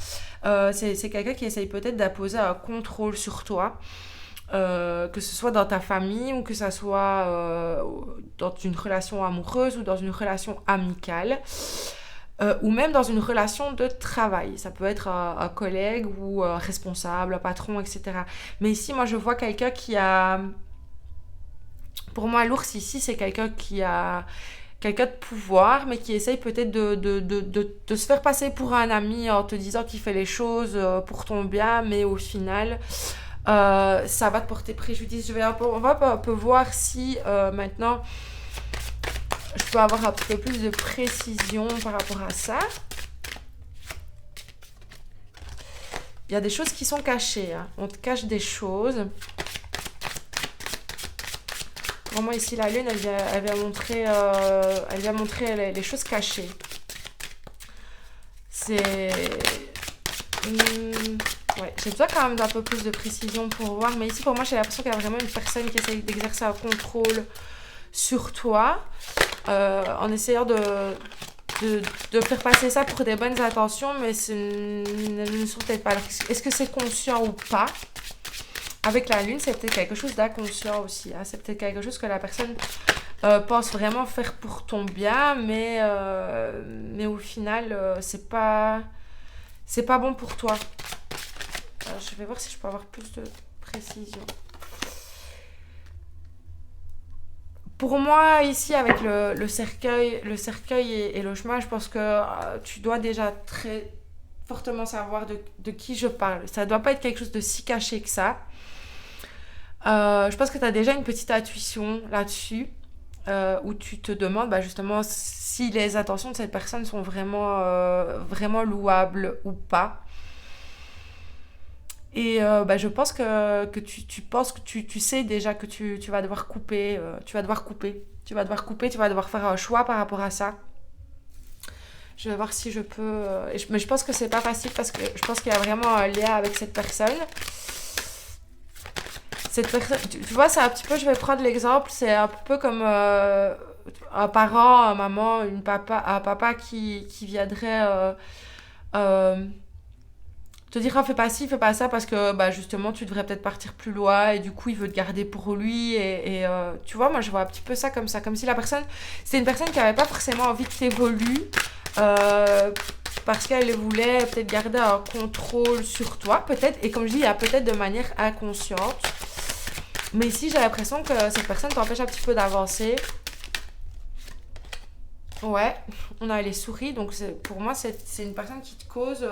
c'est quelqu'un qui essaye peut-être d'imposer un contrôle sur toi. Que ce soit dans ta famille ou que ce soit dans une relation amoureuse ou dans une relation amicale ou même dans une relation de travail. Ça peut être un collègue ou un responsable, un patron, etc. Mais ici, moi, je vois quelqu'un qui a... Pour moi, l'ours ici, c'est quelqu'un qui a... quelqu'un de pouvoir, mais qui essaye peut-être de se faire passer pour un ami en te disant qu'il fait les choses pour ton bien, mais au final... ça va te porter préjudice. On va un peu voir si maintenant je peux avoir un peu plus de précision par rapport à ça. Il y a des choses qui sont cachées, hein. On te cache des choses. Vraiment ici la lune, elle vient montrer les choses cachées. C'est... Ouais, j'ai besoin quand même d'un peu plus de précision pour voir, mais ici pour moi j'ai l'impression qu'il y a vraiment une personne qui essaye d'exercer un contrôle sur toi en essayant de faire passer ça pour des bonnes intentions, mais ce ne sont peut-être pas. Alors, est-ce que c'est conscient ou pas? Avec la lune, c'est peut-être quelque chose d'inconscient aussi, hein. C'est peut-être quelque chose que la personne pense vraiment faire pour ton bien, mais au final, c'est pas bon pour toi. Je vais voir si je peux avoir plus de précision. Pour moi, ici, avec le cercueil et le chemin, je pense que tu dois déjà très fortement savoir de qui je parle. Ça ne doit pas être quelque chose de si caché que ça. Je pense que tu as déjà une petite intuition là-dessus, où tu te demandes bah, justement si les intentions de cette personne sont vraiment louables ou pas. Et bah, je pense que tu penses que tu sais déjà que tu vas devoir couper, tu vas devoir couper. Tu vas devoir couper, tu vas devoir faire un choix par rapport à ça. Je vais voir si je peux... mais je pense que c'est pas facile parce que je pense qu'il y a vraiment un lien avec cette personne. Cette personne, tu vois, c'est un petit peu, je vais prendre l'exemple, c'est un peu comme un parent, un maman, un papa qui viendrait euh, te dire ah, fais pas ci, fais pas ça parce que bah, justement tu devrais peut-être partir plus loin et du coup il veut te garder pour lui et tu vois, moi je vois un petit peu ça, comme si la personne, c'est une personne qui avait pas forcément envie que t'évolues euh, parce qu'elle voulait peut-être garder un contrôle sur toi, peut-être, et comme je dis, il y a peut-être de manière inconsciente. Mais ici, j'ai l'impression que cette personne t'empêche un petit peu d'avancer. Ouais, on a les souris, donc pour moi, c'est une personne qui te cause.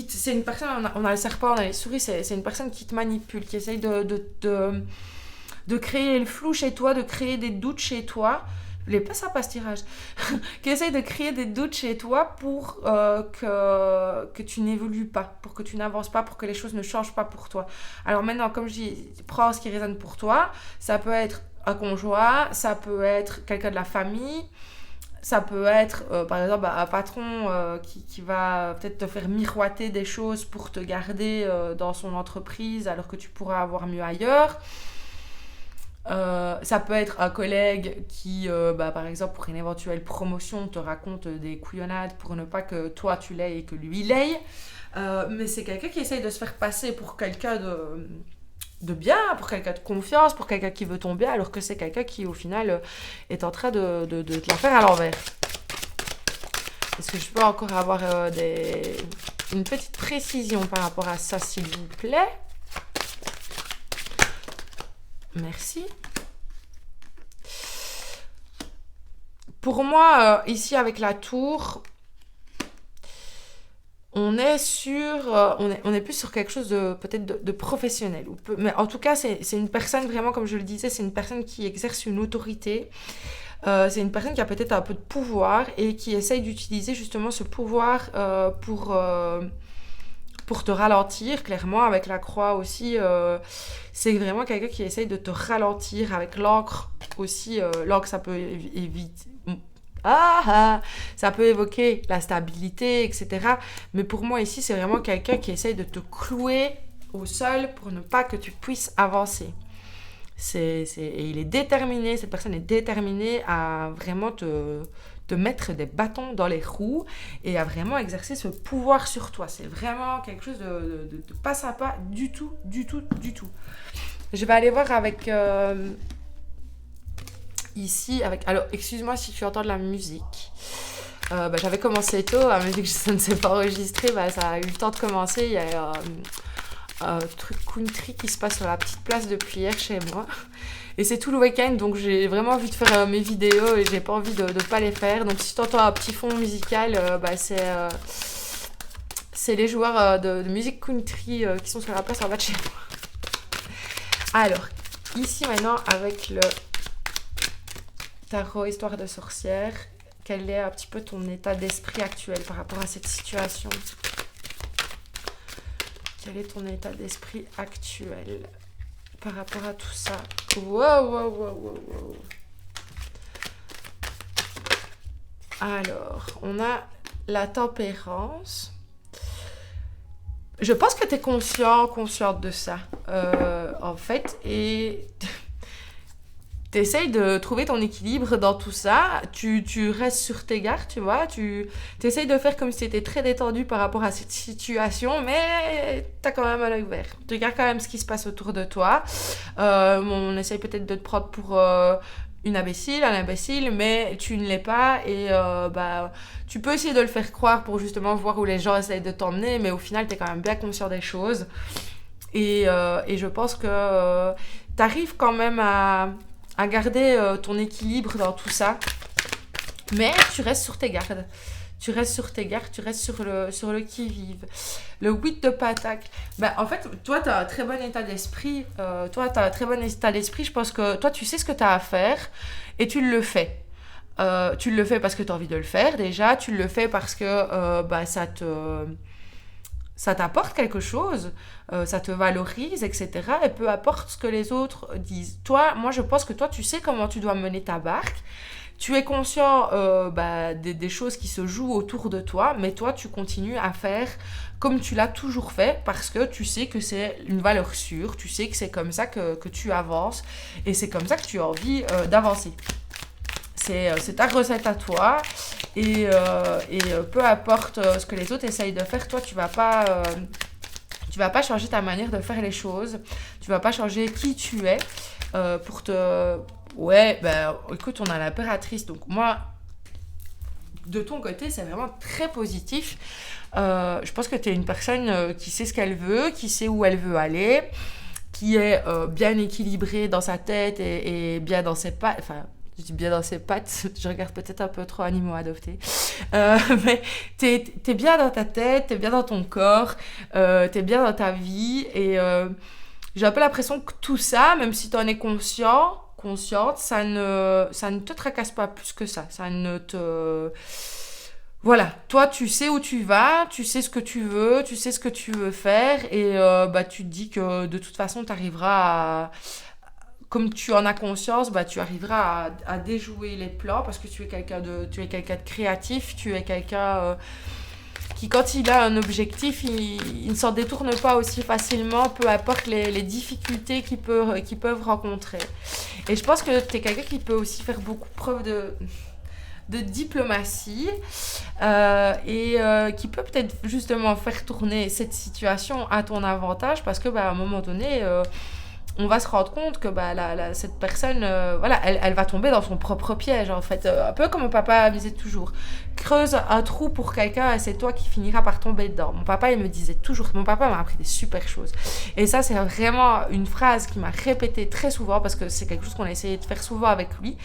C'est une personne, on a le serpent, on a les souris, c'est une personne qui te manipule, qui essaye de créer le flou chez toi, de créer des doutes chez toi. Je voulais pas ça passe tirage. Qui essaye de créer des doutes chez toi pour que tu n'évolues pas, pour que tu n'avances pas, pour que les choses ne changent pas pour toi. Alors maintenant, comme je dis, prends ce qui résonne pour toi. Ça peut être un conjoint, ça peut être quelqu'un de la famille, ça peut être par exemple un patron qui va peut-être te faire miroiter des choses pour te garder dans son entreprise alors que tu pourras avoir mieux ailleurs. Ça peut être un collègue qui, bah, par exemple, pour une éventuelle promotion, te raconte des couillonnades pour ne pas que toi tu l'aies et que lui l'ait. Mais c'est quelqu'un qui essaye de se faire passer pour quelqu'un de bien, pour quelqu'un de confiance, pour quelqu'un qui veut ton bien, alors que c'est quelqu'un qui, au final, est en train de te la faire à l'envers. Est-ce que je peux encore avoir une petite précision par rapport à ça, s'il vous plaît ? Merci. Pour moi, ici avec la tour, on est plus sur quelque chose de peut-être de professionnel. Mais en tout cas, c'est une personne vraiment, comme je le disais, c'est une personne qui exerce une autorité. C'est une personne qui a peut-être un peu de pouvoir et qui essaye d'utiliser justement ce pouvoir pour te ralentir, clairement, avec la croix aussi. C'est vraiment quelqu'un qui essaye de te ralentir avec l'encre aussi. L'encre, ça peut éviter... ça peut évoquer la stabilité, etc. Mais pour moi, ici, c'est vraiment quelqu'un qui essaye de te clouer au sol pour ne pas que tu puisses avancer. Et il est déterminé, cette personne est déterminée à vraiment te mettre des bâtons dans les roues et à vraiment exercer ce pouvoir sur toi. C'est vraiment quelque chose de pas sympa du tout, du tout, du tout. Je vais aller voir avec... ici, alors, excuse-moi si tu entends de la musique. J'avais commencé tôt, mais vu que ça ne s'est pas enregistré, ça a eu le temps de commencer. Il y a un truc country qui se passe sur la petite place depuis hier chez moi. Et c'est tout le week-end, donc j'ai vraiment envie de faire mes vidéos et j'ai pas envie de pas les faire. Donc si tu entends un petit fond musical, c'est les joueurs de musique country qui sont sur la place en bas de chez moi. Alors, ici maintenant, avec le tarot Histoire de sorcière, quel est un petit peu ton état d'esprit actuel par rapport à cette situation ? Quel est ton état d'esprit actuel par rapport à tout ça ? Wow. Alors, on a la tempérance. Je pense que tu es consciente de ça, en fait, et tu essayes de trouver ton équilibre dans tout ça. Tu restes sur tes gardes, tu vois. Tu essayes de faire comme si tu étais très détendu par rapport à cette situation, mais tu as quand même un œil ouvert. Tu regardes quand même ce qui se passe autour de toi. On essaye peut-être de te prendre une imbécile, un imbécile, mais tu ne l'es pas et tu peux essayer de le faire croire pour justement voir où les gens essayent de t'emmener, mais au final, tu es quand même bien conscient des choses. Et je pense que tu arrives quand même à garder ton équilibre dans tout ça, mais tu restes sur tes gardes. Tu restes sur tes gardes, tu restes sur le qui-vive. Le 8 de pentacle. En fait, toi, tu as un très bon état d'esprit. Je pense que toi, tu sais ce que tu as à faire et tu le fais. Tu le fais parce que tu as envie de le faire déjà. Tu le fais parce que ça t'apporte quelque chose. Ça te valorise, etc. Et peu importe ce que les autres disent. Moi, je pense que toi, tu sais comment tu dois mener ta barque. Tu es conscient des choses qui se jouent autour de toi, mais toi, tu continues à faire comme tu l'as toujours fait parce que tu sais que c'est une valeur sûre, tu sais que c'est comme ça que tu avances et c'est comme ça que tu as envie d'avancer. C'est ta recette à toi et peu importe ce que les autres essayent de faire, toi, tu vas pas changer ta manière de faire les choses, tu vas pas changer qui tu es pour te... Ouais, écoute, on a l'impératrice. Donc moi, de ton côté, c'est vraiment très positif. Je pense que tu es une personne qui sait ce qu'elle veut, qui sait où elle veut aller, qui est bien équilibrée dans sa tête et bien dans ses pattes. Enfin, je dis bien dans ses pattes, je regarde peut-être un peu trop Animaux Adoptés. Mais t'es bien dans ta tête, t'es bien dans ton corps, t'es bien dans ta vie. Et j'ai un peu l'impression que tout ça, même si t'en es consciente, ça ne te tracasse pas plus que ça. Ça ne te... Voilà, toi tu sais où tu vas, tu sais ce que tu veux, tu sais ce que tu veux faire et tu te dis que de toute façon tu arriveras à... Comme tu en as conscience, tu arriveras à déjouer les plans parce que tu es quelqu'un de créatif, tu es quelqu'un... qui, quand il a un objectif, il ne s'en détourne pas aussi facilement, peu importe les difficultés qu'ils peuvent rencontrer. Et je pense que tu es quelqu'un qui peut aussi faire beaucoup preuve de diplomatie qui peut peut-être justement faire tourner cette situation à ton avantage parce que à un moment donné... on va se rendre compte que cette personne, elle va tomber dans son propre piège, en fait. Un peu comme mon papa me disait toujours. Creuse un trou pour quelqu'un et c'est toi qui finiras par tomber dedans. Mon papa, il me disait toujours... Mon papa m'a appris des super choses. Et ça, c'est vraiment une phrase qu'il m'a répétée très souvent parce que c'est quelque chose qu'on a essayé de faire souvent avec lui.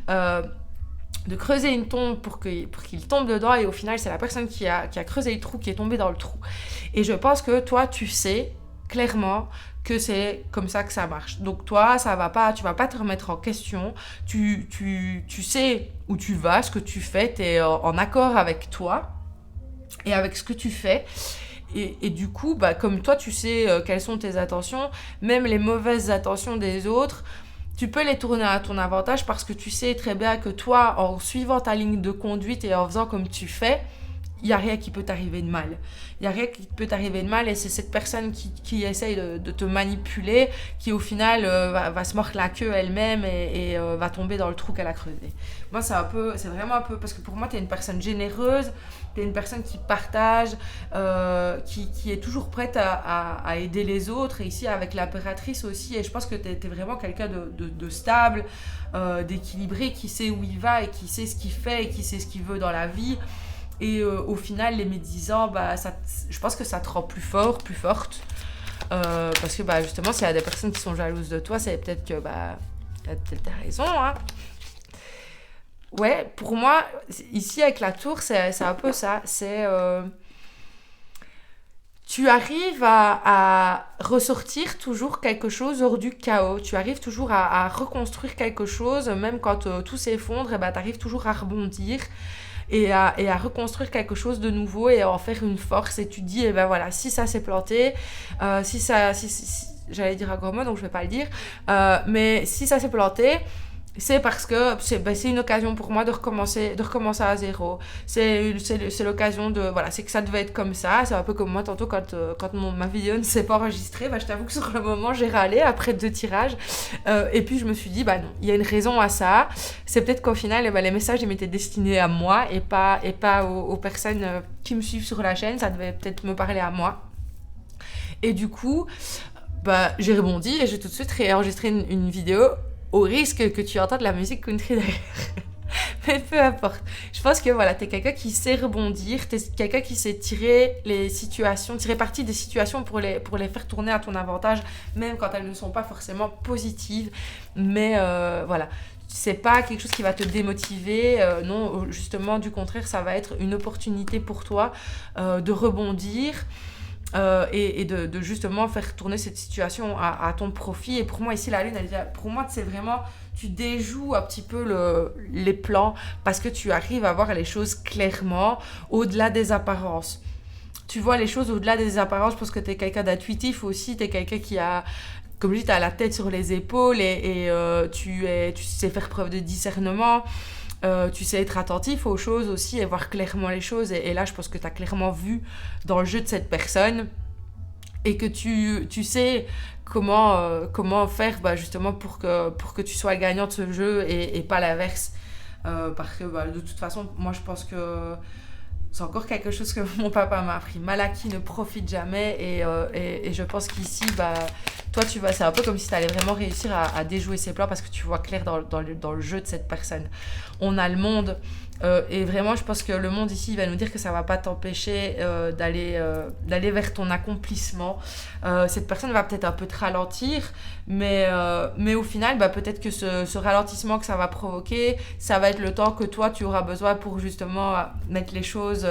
De creuser une tombe pour qu'il tombe dedans et au final, c'est la personne qui a creusé le trou qui est tombée dans le trou. Et je pense que toi, tu sais clairement que c'est comme ça que ça marche. Donc toi, tu vas pas te remettre en question. Tu sais où tu vas, ce que tu fais, tu es en accord avec toi et avec ce que tu fais. Et du coup, comme toi, tu sais quelles sont tes intentions, même les mauvaises intentions des autres, tu peux les tourner à ton avantage parce que tu sais très bien que toi, en suivant ta ligne de conduite et en faisant comme tu fais, il n'y a rien qui peut t'arriver de mal. Il n'y a rien qui peut t'arriver de mal et c'est cette personne qui essaye de te manipuler qui au final va se mordre la queue elle-même et va tomber dans le trou qu'elle a creusé. Moi, c'est vraiment un peu... Parce que pour moi, tu es une personne généreuse, tu es une personne qui partage, qui est toujours prête à aider les autres. Et ici, avec l'impératrice aussi, et je pense que tu es vraiment quelqu'un de stable, d'équilibré, qui sait où il va et qui sait ce qu'il fait et qui sait ce qu'il veut dans la vie. Et au final, les médisants, je pense que ça te rend plus fort, plus forte. Parce que justement, s'il y a des personnes qui sont jalouses de toi, c'est peut-être que t'as raison. Hein. Ouais, pour moi, ici avec la tour, c'est un peu ça. C'est... tu arrives à ressortir toujours quelque chose hors du chaos. Tu arrives toujours à reconstruire quelque chose, même quand tout s'effondre, tu arrives toujours à rebondir. Et à reconstruire quelque chose de nouveau et à en faire une force. Et tu te dis, si ça s'est planté, si j'allais dire un gros mot, donc je vais pas le dire, mais si ça s'est planté, c'est parce que c'est une occasion pour moi de recommencer à zéro. C'est l'occasion de... Voilà, c'est que ça devait être comme ça. C'est un peu comme moi, tantôt, quand ma vidéo ne s'est pas enregistrée, je t'avoue que sur le moment, j'ai râlé après 2 tirages. Et puis, je me suis dit, non, il y a une raison à ça. C'est peut-être qu'au final, les messages, ils m'étaient destinés à moi et pas aux personnes qui me suivent sur la chaîne. Ça devait peut-être me parler à moi. Et du coup, j'ai rebondi et j'ai tout de suite réenregistré une vidéo au risque que tu entends de la musique country derrière. Mais peu importe. Je pense que voilà, t'es quelqu'un qui sait rebondir, t'es quelqu'un qui sait tirer les situations, tirer parti des situations pour les faire tourner à ton avantage, même quand elles ne sont pas forcément positives. Mais voilà, c'est pas quelque chose qui va te démotiver. Non, justement, du contraire, ça va être une opportunité pour toi de rebondir. Et de justement faire tourner cette situation à ton profit. Et pour moi, ici, la lune, pour moi, c'est vraiment, tu déjoues un petit peu les plans parce que tu arrives à voir les choses clairement au-delà des apparences. Tu vois les choses au-delà des apparences parce que tu es quelqu'un d'intuitif aussi, tu es quelqu'un qui a, comme je dis, tu as la tête sur les épaules et tu sais faire preuve de discernement. Tu sais être attentif aux choses aussi et voir clairement les choses. Et là, je pense que tu as clairement vu dans le jeu de cette personne et que tu sais comment faire justement pour que tu sois gagnant de ce jeu et pas l'inverse. Parce que de toute façon, moi, je pense que c'est encore quelque chose que mon papa m'a appris. Malaki ne profite jamais et je pense qu'ici, toi, c'est un peu comme si tu allais vraiment réussir à déjouer ses plans parce que tu vois clair dans le jeu de cette personne. On a le monde et vraiment, je pense que le monde ici, il va nous dire que ça va pas t'empêcher d'aller vers ton accomplissement. Cette personne va peut-être un peu te ralentir, mais au final, peut-être que ce ralentissement que ça va provoquer, ça va être le temps que toi, tu auras besoin pour justement mettre les choses...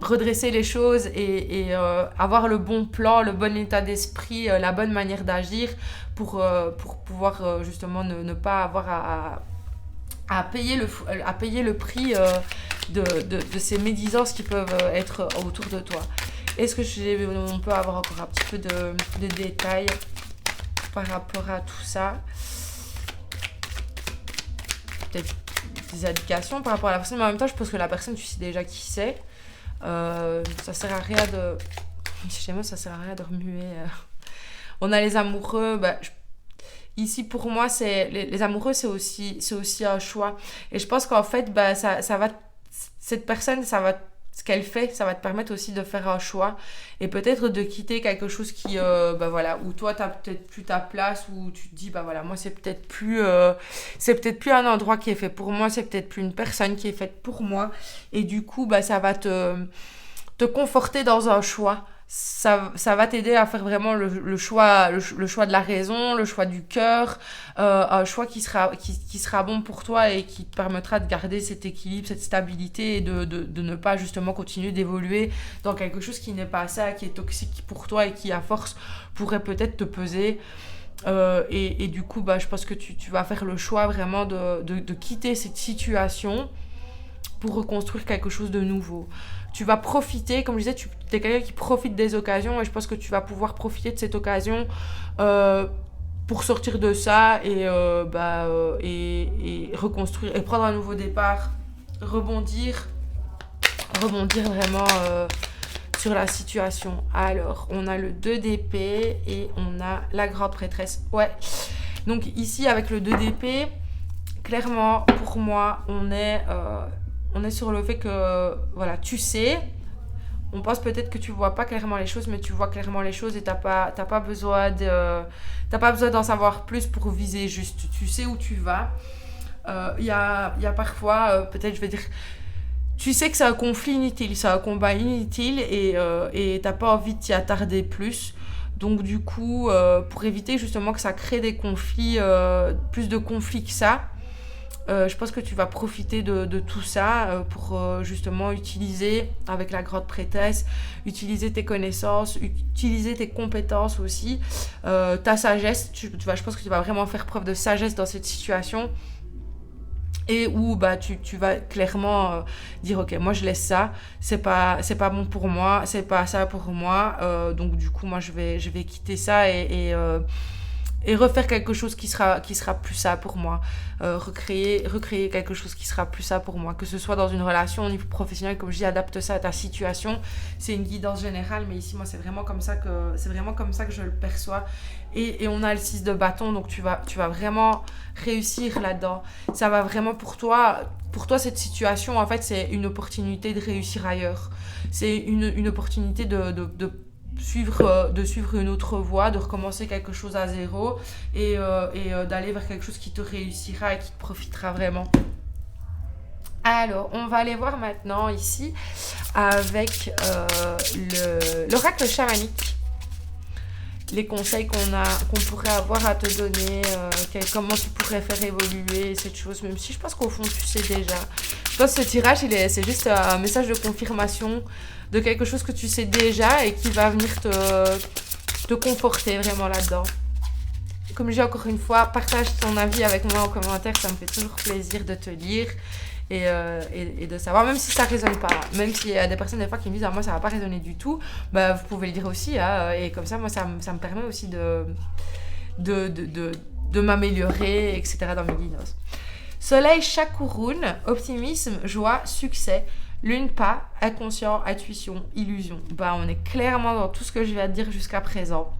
redresser les choses et avoir le bon plan, le bon état d'esprit, la bonne manière d'agir pour pouvoir justement ne pas avoir à payer le prix de ces médisances qui peuvent être autour de toi. Est-ce que on peut avoir encore un petit peu de détails par rapport à tout ça? Peut-être des indications par rapport à la personne, mais en même temps, je pense que la personne, tu sais déjà qui c'est. Ça sert à rien de... Chez moi, ça sert à rien de remuer. On a les amoureux, ici pour moi les amoureux c'est aussi un choix et je pense qu'en fait ça va cette personne ce qu'elle fait ça va te permettre aussi de faire un choix et peut-être de quitter quelque chose qui où toi t'as peut-être plus ta place où tu te dis moi c'est peut-être plus un endroit qui est fait pour moi, c'est peut-être plus une personne qui est faite pour moi et du coup ça va te conforter dans un choix. Ça va t'aider à faire vraiment le choix de la raison, le choix du cœur, un choix qui sera bon pour toi et qui te permettra de garder cet équilibre, cette stabilité et de ne pas justement continuer d'évoluer dans quelque chose qui n'est pas ça, qui est toxique pour toi et qui à force pourrait peut-être te peser. Et du coup, je pense que tu vas faire le choix vraiment de quitter cette situation pour reconstruire quelque chose de nouveau. Tu vas profiter, comme je disais, tu es quelqu'un qui profite des occasions et je pense que tu vas pouvoir profiter de cette occasion pour sortir de ça et reconstruire et prendre un nouveau départ, rebondir vraiment sur la situation. Alors, on a le 2 d'épée et on a la grande prêtresse. Ouais. Donc ici, avec le 2 d'épée, clairement, pour moi, on est sur le fait que, tu sais, on pense peut-être que tu vois pas clairement les choses, mais tu vois clairement les choses et t'as pas besoin d'en savoir plus pour viser juste. Tu sais où tu vas. Il y a parfois, peut-être, je vais dire, tu sais que c'est un conflit inutile, c'est un combat inutile et t'as pas envie de t'y attarder plus. Donc du coup, pour éviter justement que ça crée des conflits, plus de conflits que ça, je pense que tu vas profiter de tout ça pour justement utiliser avec la grande prêtresse, utiliser tes connaissances, utiliser tes compétences aussi, ta sagesse. Je pense que tu vas vraiment faire preuve de sagesse dans cette situation et où tu vas clairement dire ok, moi je laisse ça, c'est pas bon pour moi, c'est pas ça pour moi, donc du coup moi je vais quitter ça et refaire quelque chose qui sera plus ça pour moi, recréer quelque chose qui sera plus ça pour moi, que ce soit dans une relation au niveau professionnel, comme je dis, adapte ça à ta situation. C'est une guidance générale, mais ici moi c'est vraiment comme ça que je le perçois. Et on a le 6 de bâton, donc tu vas vraiment réussir là-dedans. Ça va vraiment pour toi cette situation en fait c'est une opportunité de réussir ailleurs, c'est une opportunité de de suivre une autre voie, de recommencer quelque chose à zéro et d'aller vers quelque chose qui te réussira et qui te profitera vraiment. Alors, on va aller voir maintenant ici avec l'oracle chamanique. Les conseils qu'on pourrait avoir à te donner, comment tu pourrais faire évoluer cette chose, même si je pense qu'au fond tu sais déjà. Je pense que ce tirage, c'est juste un message de confirmation de quelque chose que tu sais déjà et qui va venir te conforter vraiment là-dedans. Comme je dis encore une fois, partage ton avis avec moi en commentaire, ça me fait toujours plaisir de te lire. Et de savoir, même si ça résonne pas, même s'il y a des personnes des fois qui me disent moi ça va pas résonner du tout, bah vous pouvez le dire aussi, hein, et comme ça moi ça me permet aussi de m'améliorer, etc. dans mes guidances. Soleil Chakurun, optimisme, joie, succès, lune pas, inconscient, intuition, illusion. Bah on est clairement dans tout ce que je viens de dire jusqu'à présent.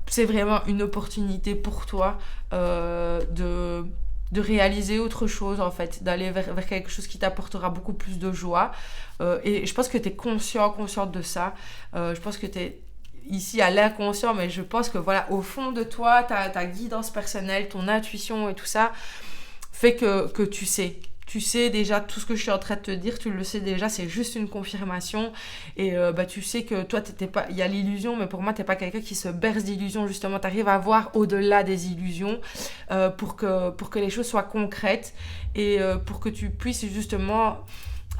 C'est vraiment une opportunité pour toi de réaliser autre chose en fait, d'aller vers quelque chose qui t'apportera beaucoup plus de joie, et je pense que tu es consciente de ça, je pense que tu es ici à l'inconscient, mais je pense que voilà, au fond de toi, ta guidance personnelle, ton intuition et tout ça fait que tu sais déjà tout ce que je suis en train de te dire, tu le sais déjà, c'est juste une confirmation. Et tu sais que toi, t'étais pas, il y a l'illusion, mais pour moi, t'es pas quelqu'un qui se berce d'illusions, justement. T'arrives à voir au-delà des illusions pour que les choses soient concrètes et pour que tu puisses justement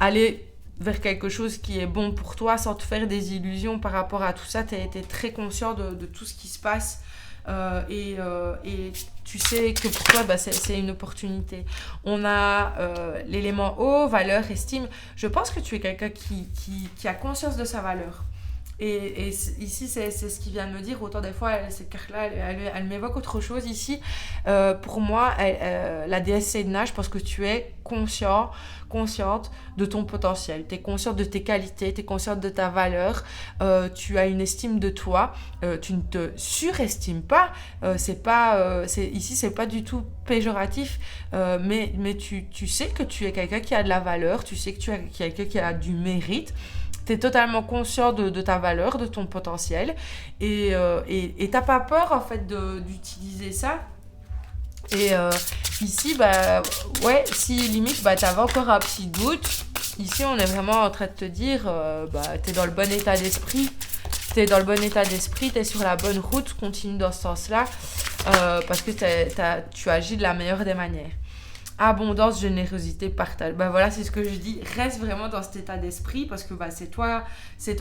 aller vers quelque chose qui est bon pour toi sans te faire des illusions par rapport à tout ça. T'es très conscient de tout ce qui se passe. Et tu sais que pour toi c'est une opportunité. On a l'élément eau, valeur, estime. Je pense que tu es quelqu'un qui a conscience de sa valeur. Et ici c'est ce qu'il vient de me dire. Autant des fois cette carte là elle m'évoque autre chose. Ici pour moi la déesse Sedna, je pense que tu es consciente de ton potentiel, tu es consciente de tes qualités, tu es consciente de ta valeur, tu as une estime de toi, tu ne te surestimes pas, ici c'est pas du tout péjoratif, mais tu sais que tu es quelqu'un qui a de la valeur, tu sais que tu es quelqu'un qui a du mérite. Tu es totalement conscient de ta valeur, de ton potentiel, et t'as pas peur en fait d'utiliser ça. Et ici, si limite, t'avais encore un petit doute, ici on est vraiment en train de te dire, t'es dans le bon état d'esprit, t'es sur la bonne route, continue dans ce sens-là, parce que tu agis de la meilleure des manières. Abondance, générosité, partage. Voilà, c'est ce que je dis. Reste vraiment dans cet état d'esprit parce que c'est toi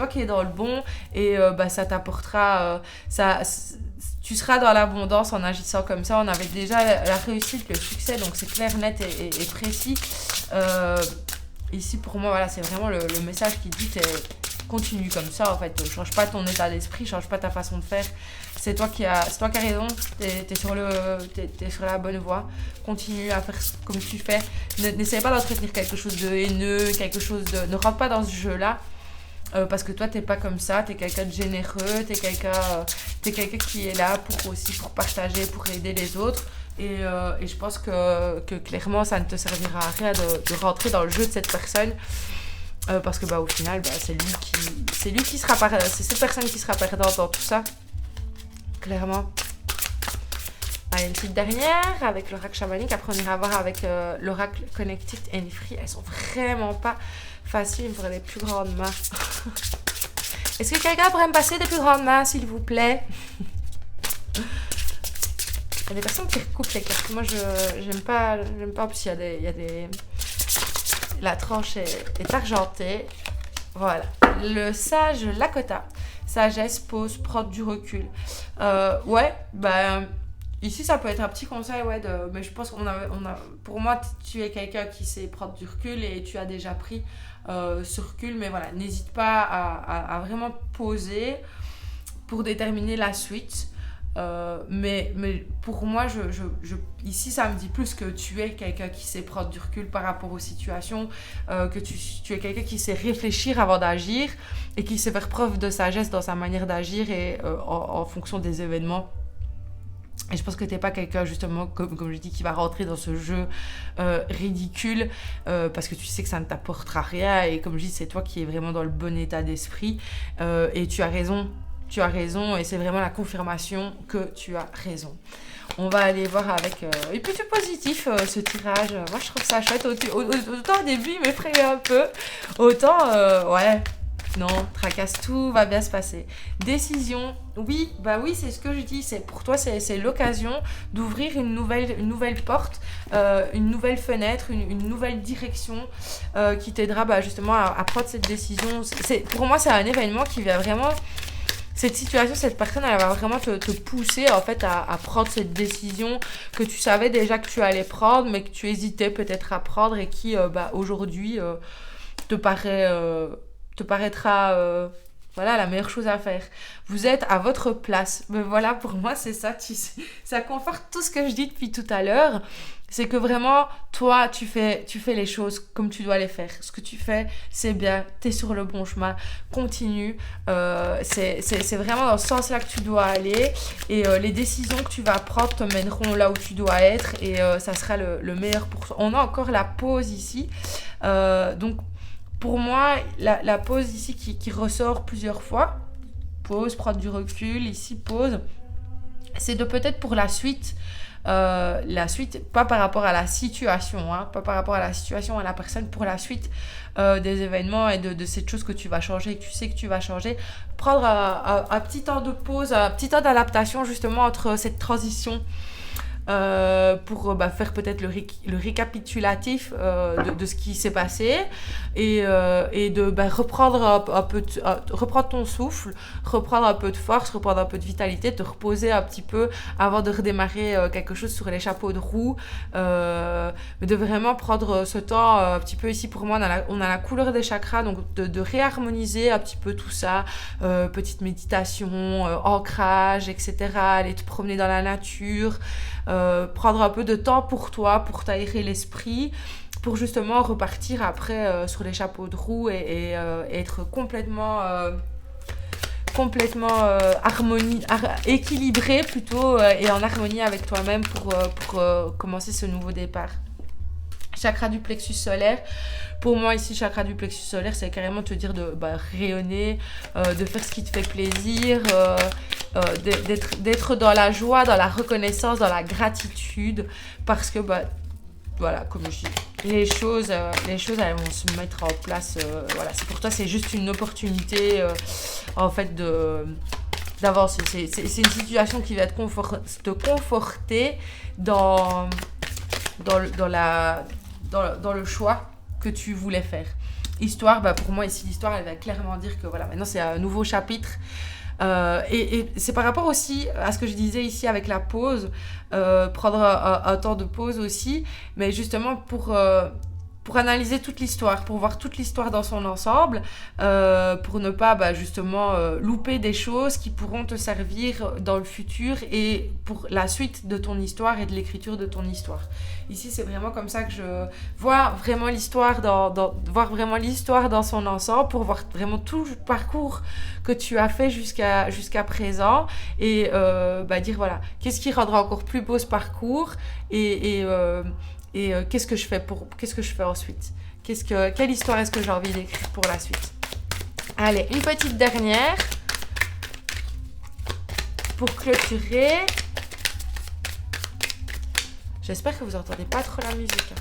qui es dans le bon et ça t'apportera. Tu seras dans l'abondance en agissant comme ça. On avait déjà la réussite, le succès, donc c'est clair, net et précis. Ici, pour moi, voilà, c'est vraiment le message qui dit continue comme ça en fait. Change pas ton état d'esprit, change pas ta façon de faire. C'est toi qui as raison, t'es sur la bonne voie. Continue à faire comme tu fais. N'essaie pas d'entretenir quelque chose de haineux, ne rentre pas dans ce jeu-là. Parce que toi, t'es pas comme ça, t'es quelqu'un de généreux, t'es quelqu'un qui est là pour partager, pour aider les autres. Et je pense que clairement, ça ne te servira à rien de rentrer dans le jeu de cette personne. Parce que au final, c'est cette personne qui sera perdante dans tout ça. Clairement. Allez, une petite dernière avec l'oracle chamanique. Après, on ira voir avec l'oracle Connected and Free. Elles sont vraiment pas faciles pour les plus grandes mains. Est-ce que quelqu'un pourrait me passer des plus grandes mains, s'il vous plaît? Il y a des personnes qui recoupent les cartes. Moi, j'aime pas parce qu'il y a des... La tranche est argentée. Voilà. Le sage Lakota. Sagesse, pause, prendre du recul. Ici, ça peut être un petit conseil, mais je pense pour moi, tu es quelqu'un qui sait prendre du recul et tu as déjà pris ce recul. Mais voilà, n'hésite pas à vraiment poser pour déterminer la suite. Mais pour moi, ici, ça me dit plus que tu es quelqu'un qui sait prendre du recul par rapport aux situations, que tu es quelqu'un qui sait réfléchir avant d'agir et qui sait faire preuve de sagesse dans sa manière d'agir et en fonction des événements. Et je pense que t'es pas quelqu'un, justement, comme je dis, qui va rentrer dans ce jeu ridicule, parce que tu sais que ça ne t'apportera rien. Et comme je dis, c'est toi qui es vraiment dans le bon état d'esprit. Et tu as raison. Tu as raison. Et c'est vraiment la confirmation que tu as raison. On va aller voir avec... Et plutôt positif, ce tirage. Moi, je trouve ça chouette. Autant au début, il m'effrayait un peu. Autant, ouais... Non, tracasse, tout va bien se passer. Décision, oui, bah oui, c'est ce que je dis. C'est pour toi, c'est l'occasion d'ouvrir une nouvelle porte, une nouvelle fenêtre, une nouvelle direction qui t'aidera justement à prendre cette décision. Pour moi, c'est un événement qui va vraiment... Cette situation, cette personne, elle va vraiment te pousser en fait à prendre cette décision que tu savais déjà que tu allais prendre, mais que tu hésitais peut-être à prendre et qui aujourd'hui te paraîtra voilà, la meilleure chose à faire. Vous êtes à votre place. Mais voilà, pour moi, c'est ça. Ça conforte tout ce que je dis depuis tout à l'heure. C'est que vraiment, toi, tu fais les choses comme tu dois les faire. Ce que tu fais, c'est bien. Tu es sur le bon chemin. Continue. C'est vraiment dans ce sens-là que tu dois aller. Et les décisions que tu vas prendre te mèneront là où tu dois être. Et ça sera le meilleur pour toi. On a encore la pause ici. Donc, pour moi, la pause ici qui ressort plusieurs fois, pause, prendre du recul, ici pause, c'est de peut-être pour la suite, pas par rapport à la situation, pas par rapport à la situation, à la personne, pour la suite des événements et de cette chose que tu vas changer et que tu sais que tu vas changer, prendre un petit temps de pause, un petit temps d'adaptation justement entre cette transition. Pour faire peut-être le récapitulatif de ce qui s'est passé et de reprendre ton souffle, reprendre un peu de force, reprendre un peu de vitalité, te reposer un petit peu avant de redémarrer quelque chose sur les chapeaux de roue, mais de vraiment prendre ce temps un petit peu ici. Pour moi, on a la couleur des chakras, donc de réharmoniser un petit peu tout ça, petite méditation, ancrage, etc., aller te promener dans la nature, prendre un peu de temps pour toi, pour t'aérer l'esprit, pour justement repartir après sur les chapeaux de roue et être complètement équilibré plutôt et en harmonie avec toi-même pour commencer ce nouveau départ. Chakra du plexus solaire. Pour moi, ici, chakra du plexus solaire, c'est carrément te dire de rayonner, de faire ce qui te fait plaisir, d'être dans la joie, dans la reconnaissance, dans la gratitude. Parce que, voilà, comme je dis, les choses, elles vont se mettre en place. Voilà, c'est pour toi, c'est juste une opportunité, en fait, d'avancer. C'est une situation qui va te conforter dans le choix que tu voulais faire. Histoire, pour moi ici l'histoire elle va clairement dire que voilà, maintenant c'est un nouveau chapitre et c'est par rapport aussi à ce que je disais ici avec la pause, prendre un temps de pause aussi, mais justement pour analyser toute l'histoire, pour voir toute l'histoire dans son ensemble, pour ne pas justement louper des choses qui pourront te servir dans le futur et pour la suite de ton histoire et de l'écriture de ton histoire. Ici, c'est vraiment comme ça que je vois vraiment l'histoire voir vraiment l'histoire dans son ensemble, pour voir vraiment tout le parcours que tu as fait jusqu'à présent et dire voilà, qu'est-ce qui rendra encore plus beau ce parcours et qu'est-ce que je fais ensuite, quelle histoire est-ce que j'ai envie d'écrire pour la suite. Allez, une petite dernière pour clôturer. J'espère que vous n'entendez pas trop la musique.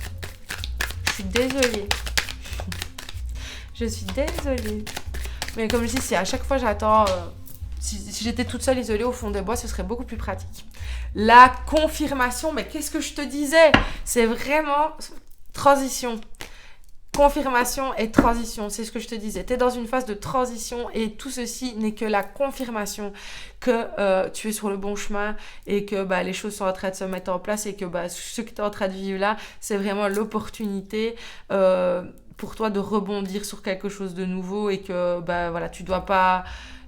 Je suis désolée. Je suis désolée. Mais comme je dis, si à chaque fois j'attends... si j'étais toute seule isolée au fond des bois, ce serait beaucoup plus pratique. La confirmation, mais qu'est-ce que je te disais ? C'est vraiment transition. Confirmation et transition, c'est ce que je te disais. Tu es dans une phase de transition et tout ceci n'est que la confirmation que tu es sur le bon chemin et que les choses sont en train de se mettre en place et que ce que tu es en train de vivre là, c'est vraiment l'opportunité pour toi de rebondir sur quelque chose de nouveau et que voilà, tu dois pas...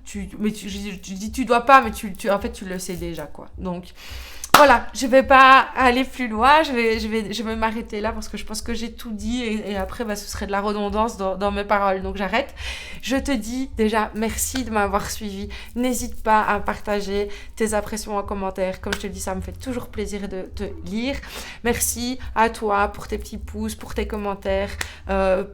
tu dis tu dois pas, mais en fait tu le sais déjà quoi. Donc Voilà, je vais pas aller plus loin, je vais m'arrêter là parce que je pense que j'ai tout dit et après ce serait de la redondance dans mes paroles, donc j'arrête. Je te dis déjà merci de m'avoir suivi, n'hésite pas à partager tes impressions en commentaire, comme je te le dis, ça me fait toujours plaisir de te lire. Merci à toi pour tes petits pouces, pour tes commentaires,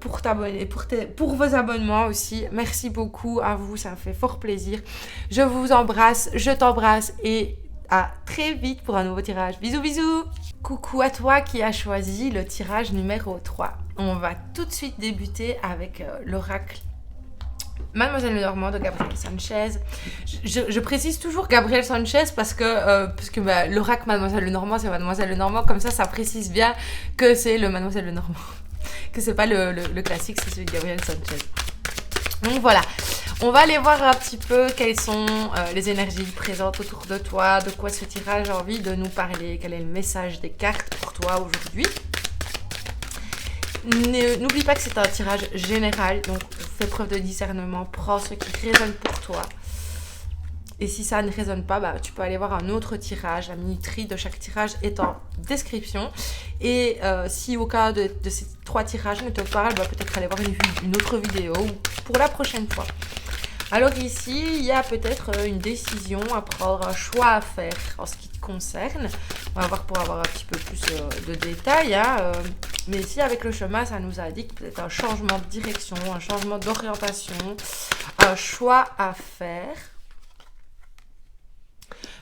pour t'abonner, pour vos abonnements aussi, merci beaucoup à vous, ça me fait fort plaisir. Je vous embrasse, je t'embrasse et à très vite pour un nouveau tirage. Bisous bisous. Coucou à toi qui as choisi le tirage numéro 3. On va tout de suite débuter avec l'oracle Mademoiselle Lenormand de Gabriel Sanchez. Je précise toujours Gabriel Sanchez parce que l'oracle Mademoiselle Lenormand, c'est Mademoiselle Lenormand. Comme ça précise bien que c'est le Mademoiselle Lenormand. Que c'est pas le classique, c'est celui de Gabriel Sanchez. Donc voilà, on va aller voir un petit peu quelles sont les énergies présentes autour de toi, de quoi ce tirage a envie de nous parler, quel est le message des cartes pour toi aujourd'hui. N'oublie pas que c'est un tirage général, donc fais preuve de discernement, prends ce qui résonne pour toi. Et si ça ne résonne pas, tu peux aller voir un autre tirage. La minuterie de chaque tirage est en description. Et si au cas de ces 3 tirages ne te parle, peut-être aller voir une autre vidéo pour la prochaine fois. Alors ici, il y a peut-être une décision à prendre, un choix à faire en ce qui te concerne. On va voir pour avoir un petit peu plus de détails. Mais ici, avec le chemin, ça nous indique peut-être un changement de direction, un changement d'orientation, un choix à faire.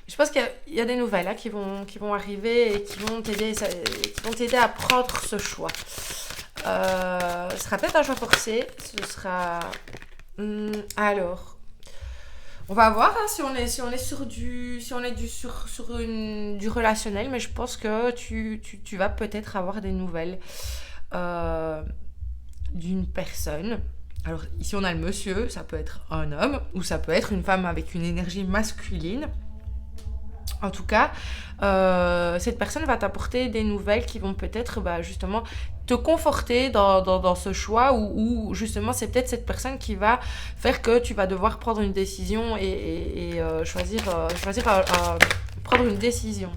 Je pense qu'il y a des nouvelles qui vont arriver et qui vont t'aider à prendre ce choix. Ce sera peut-être un choix forcé. Ce sera... alors, on va voir si on est sur du relationnel, mais je pense que tu vas peut-être avoir des nouvelles d'une personne. Alors ici on a le monsieur, ça peut être un homme ou ça peut être une femme avec une énergie masculine. En tout cas, cette personne va t'apporter des nouvelles qui vont peut-être justement te conforter dans ce choix où justement c'est peut-être cette personne qui va faire que tu vas devoir prendre une décision et choisir prendre une décision.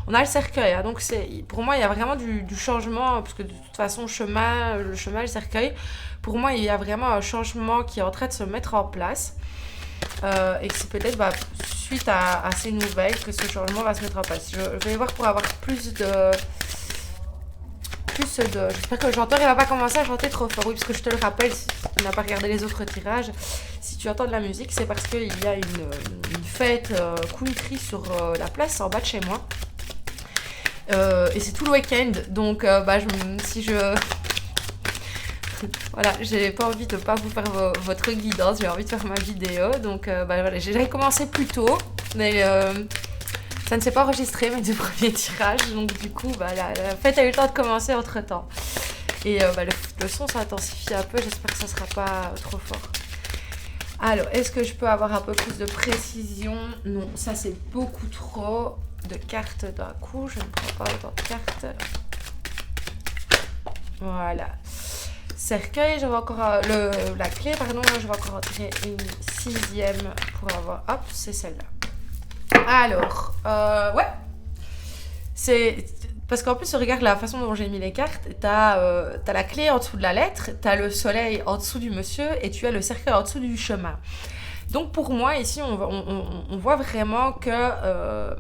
On a le cercueil, donc pour moi il y a vraiment du changement, parce que de toute façon le chemin, le cercueil, pour moi il y a vraiment un changement qui est en train de se mettre en place. Et que c'est peut-être suite à ces nouvelles que ce changement va se mettre en place. Je vais voir pour avoir plus de... J'espère que le chanteur il va pas commencer à chanter trop fort. Oui, parce que je te le rappelle, si tu n'as pas regardé les autres tirages, si tu entends de la musique, c'est parce qu'il y a une fête country sur la place en bas de chez moi. Et c'est tout le week-end, donc voilà, j'ai pas envie de pas vous faire votre guidance, j'ai envie de faire ma vidéo, donc voilà, j'ai commencé plus tôt, mais ça ne s'est pas enregistré mes 2 premiers tirages, donc du coup la fête a eu le temps de commencer entre temps. Et le son s'intensifie un peu, j'espère que ça sera pas trop fort. Alors, est-ce que je peux avoir un peu plus de précision? Non, ça c'est beaucoup trop de cartes d'un coup, je ne prends pas autant de cartes. Voilà. Cercueil, je vais encore la clé, pardon, je vais encore en tirer une 6e pour avoir, hop, c'est celle-là. Alors, ouais, c'est parce qu'en plus, regarde la façon dont j'ai mis les cartes, t'as la clé en dessous de la lettre, t'as le soleil en dessous du monsieur et tu as le cercueil en dessous du chemin. Donc pour moi, ici, on voit vraiment que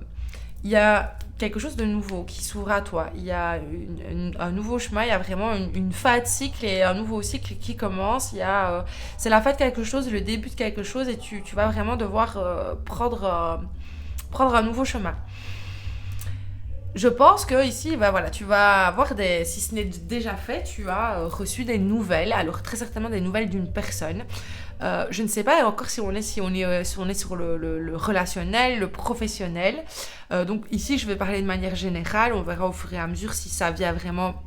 il y a quelque chose de nouveau qui s'ouvre à toi. Il y a un nouveau chemin, il y a vraiment une fin de cycle et un nouveau cycle qui commence. C'est la fin de quelque chose, le début de quelque chose et tu vas vraiment devoir prendre un nouveau chemin. Je pense que ici, tu vas avoir si ce n'est déjà fait, tu as reçu des nouvelles. Alors très certainement des nouvelles d'une personne. Je ne sais pas encore si on est sur le relationnel, le professionnel. Donc ici, je vais parler de manière générale. On verra au fur et à mesure si ça vient vraiment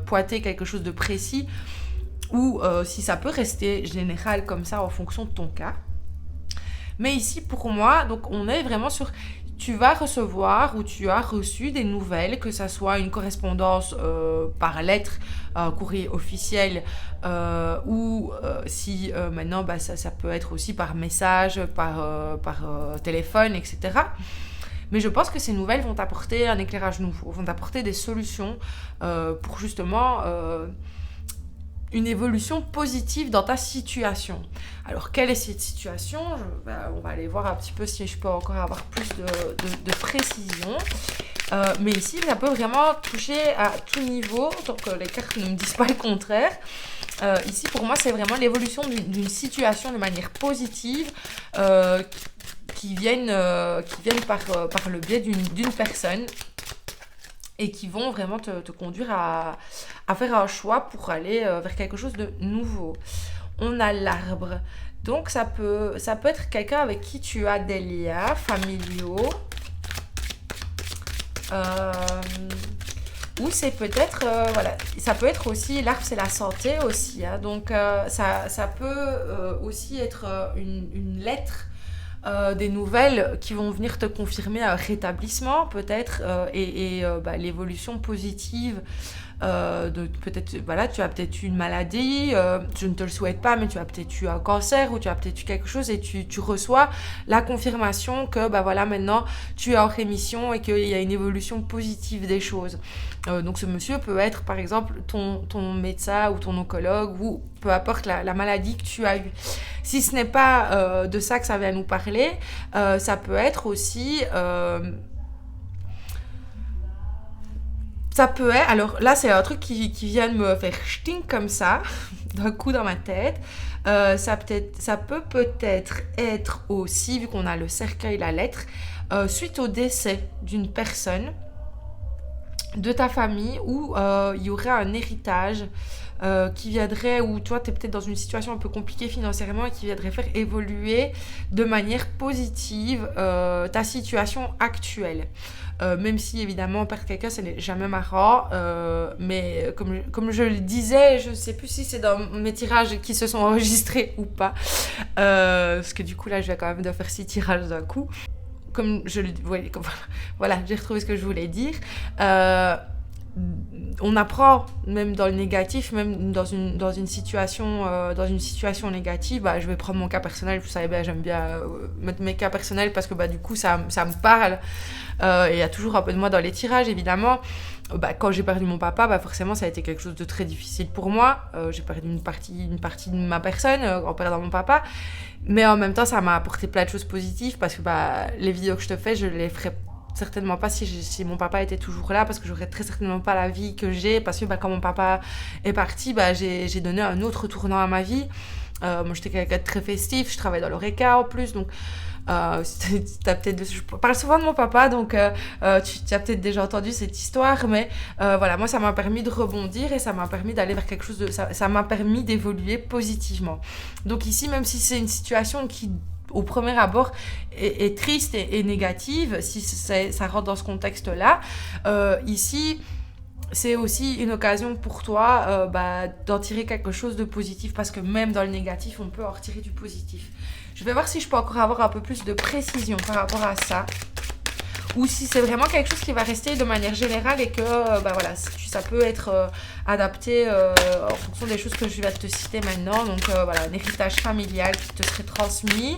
pointer quelque chose de précis ou si ça peut rester général comme ça en fonction de ton cas. Mais ici, pour moi, donc on est vraiment sur... Tu vas recevoir ou tu as reçu des nouvelles, que ça soit une correspondance par lettre, courrier officiel, ou si maintenant ça peut être aussi par message, par téléphone, etc. Mais je pense que ces nouvelles vont t'apporter un éclairage nouveau, vont t'apporter des solutions pour justement une évolution positive dans ta situation. Alors, quelle est cette situation? On va aller voir un petit peu si je peux encore avoir plus de précision. Mais ici, ça peut vraiment toucher à tout niveau, tant que les cartes ne me disent pas le contraire. Ici, pour moi, c'est vraiment l'évolution d'une situation de manière positive qui viennent par le biais d'une personne et qui vont vraiment te conduire à faire un choix pour aller vers quelque chose de nouveau. On a l'arbre. Donc, ça peut être quelqu'un avec qui tu as des liens familiaux. Ou c'est peut-être, ça peut être aussi, l'arbre c'est la santé aussi, hein, donc ça peut aussi être une lettre, des nouvelles qui vont venir te confirmer un rétablissement peut-être et l'évolution positive peut-être, voilà, tu as peut-être eu une maladie, je ne te le souhaite pas, mais tu as peut-être eu un cancer ou tu as peut-être eu quelque chose et tu reçois la confirmation que voilà, maintenant tu es en rémission et qu'il y a une évolution positive des choses. Donc ce monsieur peut être par exemple ton médecin ou ton oncologue ou peu importe la maladie que tu as eue. Si ce n'est pas de ça que ça vient nous parler, ça peut être aussi... ça peut être, alors là c'est un truc qui vient de me faire ch'ting comme ça, d'un coup dans ma tête. Ça peut peut-être être aussi, vu qu'on a le cercueil, la lettre, suite au décès d'une personne de ta famille où il y aurait un héritage qui viendrait, ou toi tu es peut-être dans une situation un peu compliquée financièrement et qui viendrait faire évoluer de manière positive ta situation actuelle. Même si évidemment perdre quelqu'un ce n'est jamais marrant, mais comme je le disais, je ne sais plus si c'est dans mes tirages qui se sont enregistrés ou pas, parce que du coup là je vais quand même devoir faire 6 tirages d'un coup. Comme je le dis, voilà, j'ai retrouvé ce que je voulais dire. On apprend même dans le négatif, même dans une situation négative. Je vais prendre mon cas personnel, vous savez, j'aime bien mettre mes cas personnels parce que du coup ça me parle. Il y a toujours un peu de moi dans les tirages, évidemment. Quand j'ai perdu mon papa, forcément ça a été quelque chose de très difficile pour moi. J'ai perdu une partie de ma personne en perdant mon papa, mais en même temps ça m'a apporté plein de choses positives parce que les vidéos que je te fais, je les ferais certainement pas si mon papa était toujours là, parce que j'aurais très certainement pas la vie que j'ai, parce que quand mon papa est parti, j'ai donné un autre tournant à ma vie. Moi j'étais quelqu'un de très festif, je travaille dans l'Oreca en plus, donc je parle souvent de mon papa, donc tu as peut-être déjà entendu cette histoire, mais moi ça m'a permis de rebondir et ça m'a permis d'aller vers quelque chose ça m'a permis d'évoluer positivement. Donc ici, même si c'est une situation qui au premier abord est triste et négative, si ça rentre dans ce contexte-là, ici c'est aussi une occasion pour toi d'en tirer quelque chose de positif, parce que même dans le négatif on peut en retirer du positif. Je vais voir si je peux encore avoir un peu plus de précision par rapport à ça, ou si c'est vraiment quelque chose qui va rester de manière générale et que ça peut être adapté en fonction des choses que je vais te citer maintenant. Donc un héritage familial qui te serait transmis,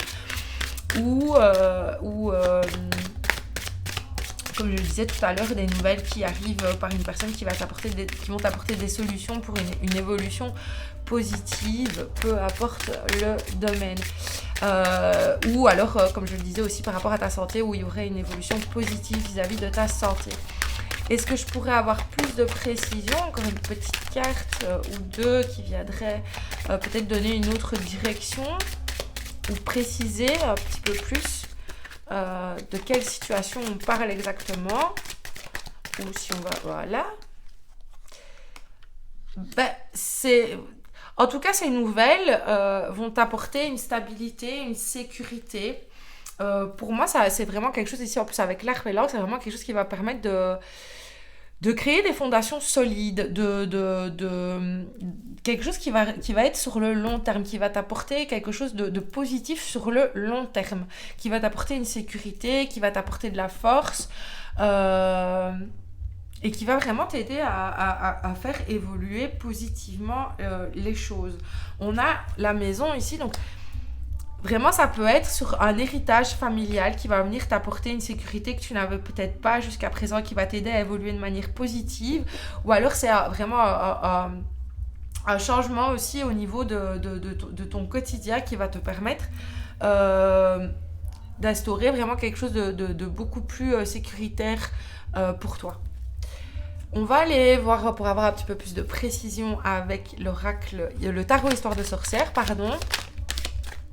ou comme je le disais tout à l'heure, des nouvelles qui arrivent par une personne qui vont t'apporter des solutions pour une évolution positive, peu importe le domaine. Ou alors, comme je le disais aussi, par rapport à ta santé, où il y aurait une évolution positive vis-à-vis de ta santé. Est-ce que je pourrais avoir plus de précision? Encore une petite carte ou deux qui viendrait peut-être donner une autre direction, ou préciser un petit peu plus de quelle situation on parle exactement. Ou si on va... Voilà. En tout cas, ces nouvelles vont t'apporter une stabilité, une sécurité. Pour moi, c'est vraiment quelque chose ici, en plus avec l'arbre et l'or, c'est vraiment quelque chose qui va permettre de créer des fondations solides, de quelque chose qui va être sur le long terme, qui va t'apporter quelque chose de positif sur le long terme, qui va t'apporter une sécurité, qui va t'apporter de la force, et qui va vraiment t'aider à faire évoluer positivement les choses. On a la maison ici, donc Vraiment, ça peut être sur un héritage familial qui va venir t'apporter une sécurité que tu n'avais peut-être pas jusqu'à présent, qui va t'aider à évoluer de manière positive. Ou alors, c'est vraiment un changement aussi au niveau de ton quotidien qui va te permettre d'instaurer vraiment quelque chose de beaucoup plus sécuritaire pour toi. On va aller voir pour avoir un petit peu plus de précision avec l'oracle, le tarot histoire de sorcière, pardon.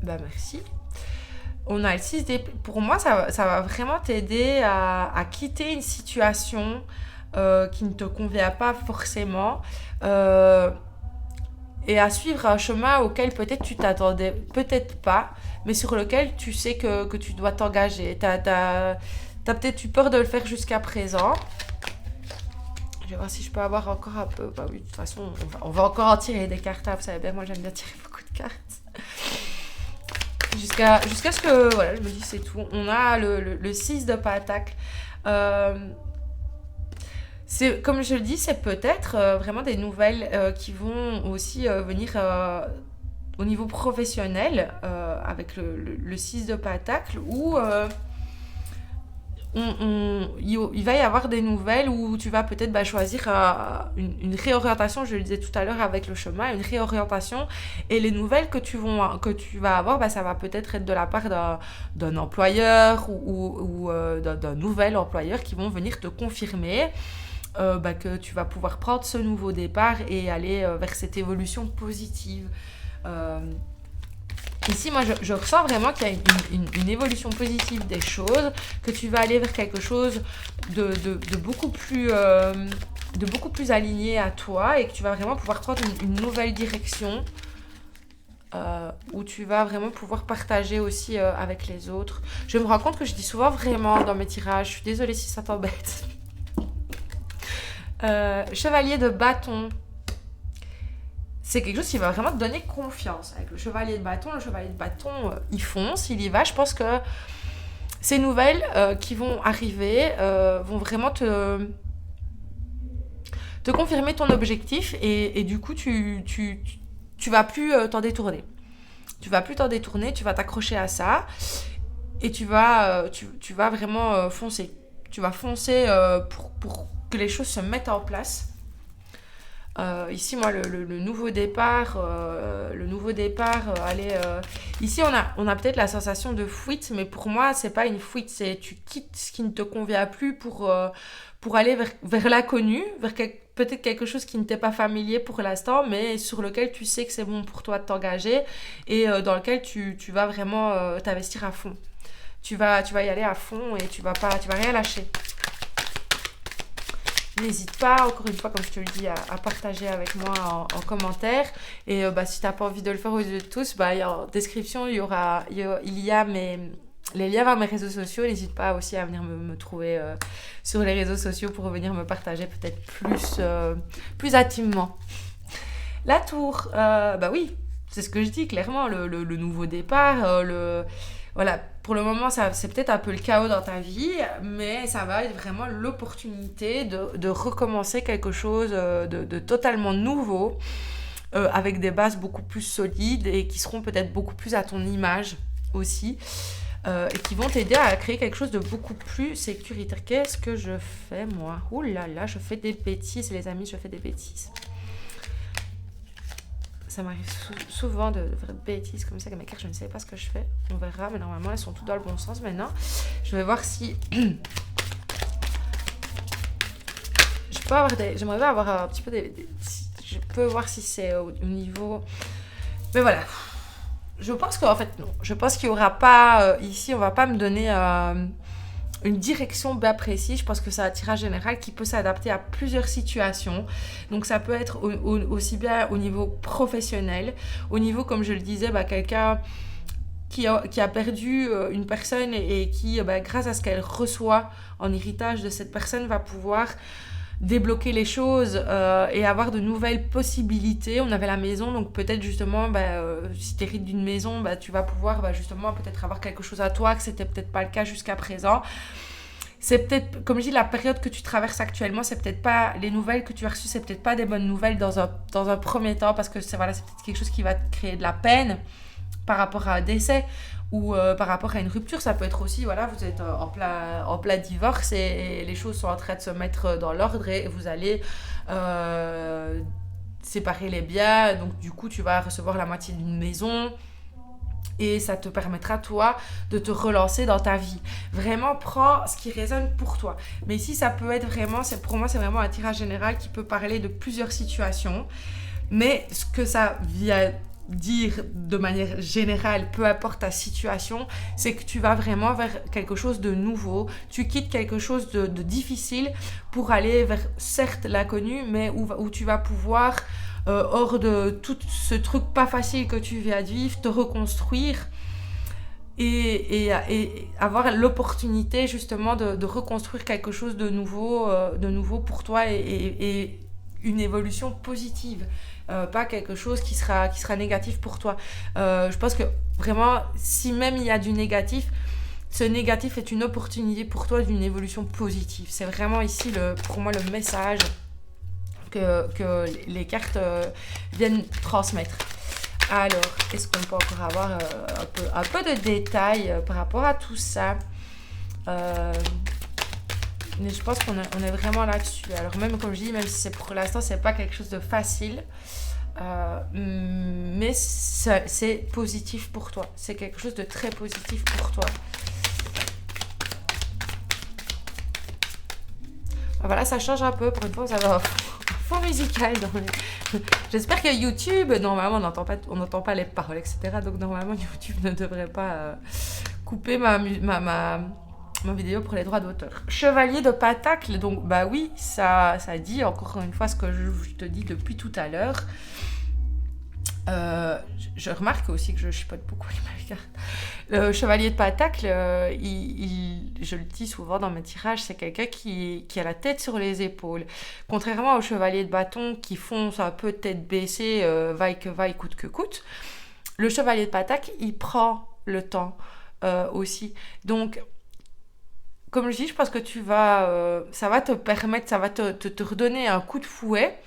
Bah merci. On a le 6 d'épée. Pour moi, ça va vraiment t'aider à quitter une situation qui ne te convient pas forcément et à suivre un chemin auquel peut-être tu t'attendais, peut-être pas, mais sur lequel tu sais que tu dois t'engager. T'as peut-être eu peur de le faire jusqu'à présent. Je vais voir si je peux avoir encore un peu... Bah oui, de toute façon, on va encore en tirer des cartes. Vous savez bien, moi j'aime bien tirer beaucoup de cartes. Jusqu'à ce que, voilà, je me dis c'est tout. On a le 6 de pentacle. C'est, comme je le dis, c'est peut-être vraiment des nouvelles qui vont aussi venir au niveau professionnel avec le 6 de pentacle où il va y avoir des nouvelles où tu vas peut-être choisir une réorientation, je le disais tout à l'heure avec le chemin, une réorientation, et les nouvelles que tu vas avoir, ça va peut-être être de la part d'un employeur ou d'un nouvel employeur qui vont venir te confirmer que tu vas pouvoir prendre ce nouveau départ et aller vers cette évolution positive. Ici, moi, je ressens vraiment qu'il y a une évolution positive des choses, que tu vas aller vers quelque chose de beaucoup plus aligné à toi et que tu vas vraiment pouvoir prendre une nouvelle direction où tu vas vraiment pouvoir partager aussi avec les autres. Je me rends compte que je dis souvent vraiment dans mes tirages, je suis désolée si ça t'embête. Chevalier de bâton. C'est quelque chose qui va vraiment te donner confiance. Avec le chevalier de bâton, il fonce, il y va. Je pense que ces nouvelles qui vont arriver vont vraiment te confirmer ton objectif et du coup, tu vas plus t'en détourner. Tu vas plus t'en détourner, tu vas t'accrocher à ça et tu vas vraiment foncer. Tu vas foncer pour que les choses se mettent en place. Ici, moi, le nouveau départ, ici, on a peut-être la sensation de fuite, mais pour moi, c'est pas une fuite, c'est tu quittes ce qui ne te convient plus pour aller vers l'inconnu, vers peut-être quelque chose qui ne t'est pas familier pour l'instant, mais sur lequel tu sais que c'est bon pour toi de t'engager et dans lequel tu vas vraiment t'investir à fond. Tu vas y aller à fond et tu vas rien lâcher. N'hésite pas, encore une fois, comme je te le dis, à partager avec moi en commentaire. Et si tu n'as pas envie de le faire aux yeux de tous, en description, il y a les liens vers mes réseaux sociaux. N'hésite pas aussi à venir me trouver sur les réseaux sociaux pour venir me partager peut-être plus intimement. La tour, oui, c'est ce que je dis clairement, le nouveau départ, voilà, pour le moment, c'est peut-être un peu le chaos dans ta vie, mais ça va être vraiment l'opportunité de recommencer quelque chose de totalement nouveau, avec des bases beaucoup plus solides et qui seront peut-être beaucoup plus à ton image aussi, et qui vont t'aider à créer quelque chose de beaucoup plus sécuritaire. Qu'est-ce que je fais, moi ? Ouh là là, je fais des bêtises, les amis, je fais des bêtises. Ça m'arrive souvent de faire des bêtises comme ça avec mes cartes, je ne sais pas ce que je fais, on verra, mais normalement elles sont toutes dans le bon sens maintenant. Je vais voir si j'aimerais bien avoir un petit peu je peux voir si c'est au niveau, mais voilà, je pense qu'en fait non, je pense qu'il n'y aura pas ici, on va pas me donner une direction bien précise. Je pense que c'est un tirage général qui peut s'adapter à plusieurs situations. Donc ça peut être aussi bien au niveau professionnel, au niveau, comme je le disais, quelqu'un qui a perdu une personne et qui, grâce à ce qu'elle reçoit en héritage de cette personne, va pouvoir débloquer les choses et avoir de nouvelles possibilités. On avait la maison, donc peut-être justement si tu hérites d'une maison, tu vas pouvoir justement peut-être avoir quelque chose à toi que c'était peut-être pas le cas jusqu'à présent. C'est peut-être, comme je dis, la période que tu traverses actuellement, c'est peut-être pas les nouvelles que tu as reçues, c'est peut-être pas des bonnes nouvelles dans un premier temps, parce que c'est peut-être quelque chose qui va te créer de la peine par rapport à un décès ou par rapport à une rupture. Ça peut être aussi, voilà, vous êtes en plein divorce et les choses sont en train de se mettre dans l'ordre et vous allez séparer les biens. Donc du coup, tu vas recevoir la moitié d'une maison. Et ça te permettra, toi, de te relancer dans ta vie. Vraiment, prends ce qui résonne pour toi. Mais ici, ça peut être vraiment, pour moi, c'est vraiment un tirage général qui peut parler de plusieurs situations. Mais ce que ça vient dire de manière générale, peu importe ta situation, c'est que tu vas vraiment vers quelque chose de nouveau. Tu quittes quelque chose de difficile pour aller vers, certes, l'inconnu, mais où tu vas pouvoir... hors de tout ce truc pas facile que tu viens de vivre, te reconstruire et avoir l'opportunité justement de reconstruire quelque chose de nouveau pour toi et une évolution positive, pas quelque chose qui sera négatif pour toi. Je pense que vraiment, si même il y a du négatif, ce négatif est une opportunité pour toi d'une évolution positive. C'est vraiment ici, pour moi, le message que les cartes viennent transmettre. Alors, est-ce qu'on peut encore avoir un peu de détails par rapport à tout ça? Mais je pense qu'on est vraiment là-dessus. Alors même comme je dis, même si pour l'instant c'est pas quelque chose de facile, mais c'est positif pour toi. C'est quelque chose de très positif pour toi. Voilà, ça change un peu. Pour une fois, ça va fond musical. J'espère que YouTube, normalement, on n'entend pas les paroles, etc. Donc, normalement, YouTube ne devrait pas couper ma vidéo pour les droits d'auteur. Chevalier de Pentacle, donc, bah oui, ça dit encore une fois ce que je te dis depuis tout à l'heure. Je remarque aussi que je chipote beaucoup avec ma carte. Le chevalier de Pentacle, je le dis souvent dans mes tirages, c'est quelqu'un qui a la tête sur les épaules. Contrairement aux chevaliers de bâton qui foncent un peu tête baissée, vaille que vaille, coûte que coûte, le chevalier de Pentacle, il prend le temps aussi. Donc, comme je dis, je pense que ça va te permettre, ça va te redonner un coup de fouet.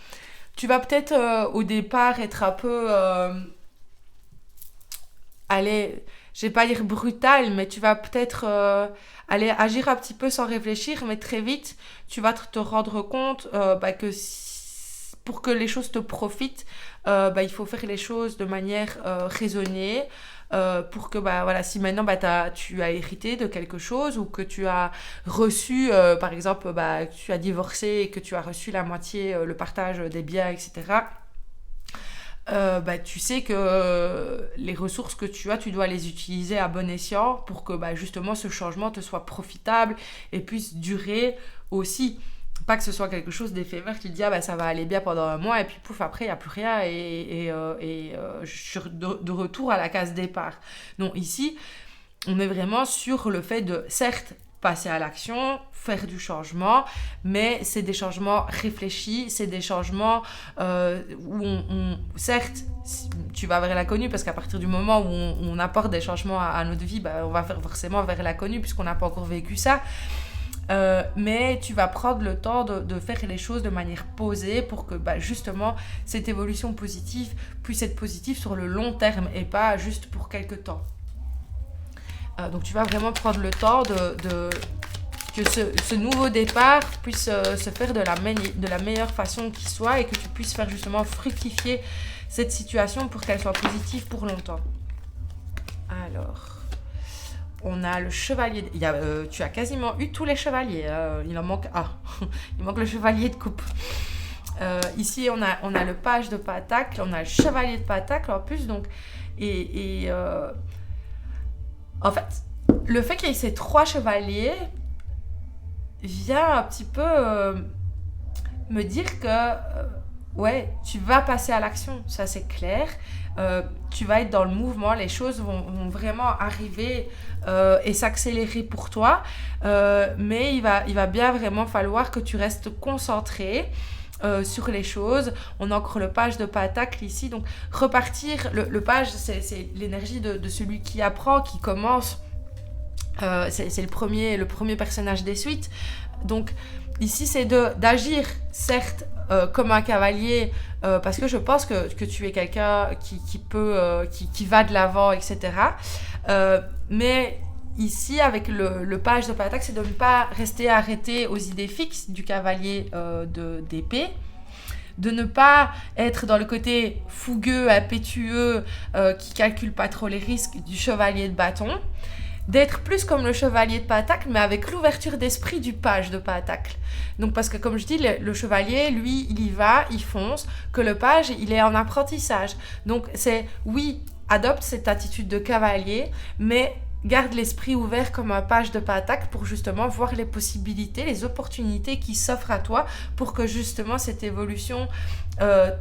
Tu vas peut-être au départ être un peu... allez, je vais pas dire brutal, mais tu vas peut-être aller agir un petit peu sans réfléchir, mais très vite, tu vas te rendre compte que pour que les choses te profitent, il faut faire les choses de manière raisonnée. Pour que voilà, si maintenant tu as hérité de quelque chose ou que tu as reçu par exemple tu as divorcé et que tu as reçu la moitié, le partage des biens, etc., tu sais que les ressources que tu as, tu dois les utiliser à bon escient pour que justement ce changement te soit profitable et puisse durer aussi. Pas que ce soit quelque chose d'éphémère, tu te dis ça va aller bien pendant un mois et puis pouf, après il n'y a plus rien et je suis de retour à la case départ. Donc ici, on est vraiment sur le fait de, certes, passer à l'action, faire du changement, mais c'est des changements réfléchis, c'est des changements où certes, tu vas vers l'inconnu parce qu'à partir du moment où on apporte des changements à notre vie, on va forcément vers l'inconnu puisqu'on n'a pas encore vécu ça. Mais tu vas prendre le temps de faire les choses de manière posée pour que justement cette évolution positive puisse être positive sur le long terme et pas juste pour quelques temps. Donc tu vas vraiment prendre le temps que ce nouveau départ puisse se faire de la meilleure façon qui soit et que tu puisses faire justement fructifier cette situation pour qu'elle soit positive pour longtemps. Alors... on a le chevalier... tu as quasiment eu tous les chevaliers. Il en manque un. Il manque le chevalier de coupe. Ici, on a le page de Pentacle. On a le chevalier de Pentacle en plus. Donc, en fait, le fait qu'il y ait ces 3 chevaliers vient un petit peu me dire que... ouais, tu vas passer à l'action. Ça, c'est clair. Tu vas être dans le mouvement, les choses vont vraiment arriver et s'accélérer pour toi, mais il va bien vraiment falloir que tu restes concentré sur les choses. On a encore le page de Pentacle ici, donc repartir, le page c'est l'énergie de celui qui apprend, qui commence C'est le premier personnage des suites. Donc ici, c'est d'agir, certes, comme un cavalier, parce que je pense que tu es quelqu'un qui va de l'avant, etc. Mais ici, avec le page de Patak, c'est de ne pas rester arrêté aux idées fixes du cavalier d'épée, de ne pas être dans le côté fougueux, impétueux, qui calcule pas trop les risques du chevalier de bâton, d'être plus comme le chevalier de Patacle, mais avec l'ouverture d'esprit du page de Patacle. Donc parce que comme je dis, le chevalier, lui, il y va, il fonce, que le page, il est en apprentissage. Donc c'est, oui, adopte cette attitude de cavalier, mais garde l'esprit ouvert comme un page de Patacle pour justement voir les possibilités, les opportunités qui s'offrent à toi pour que justement cette évolution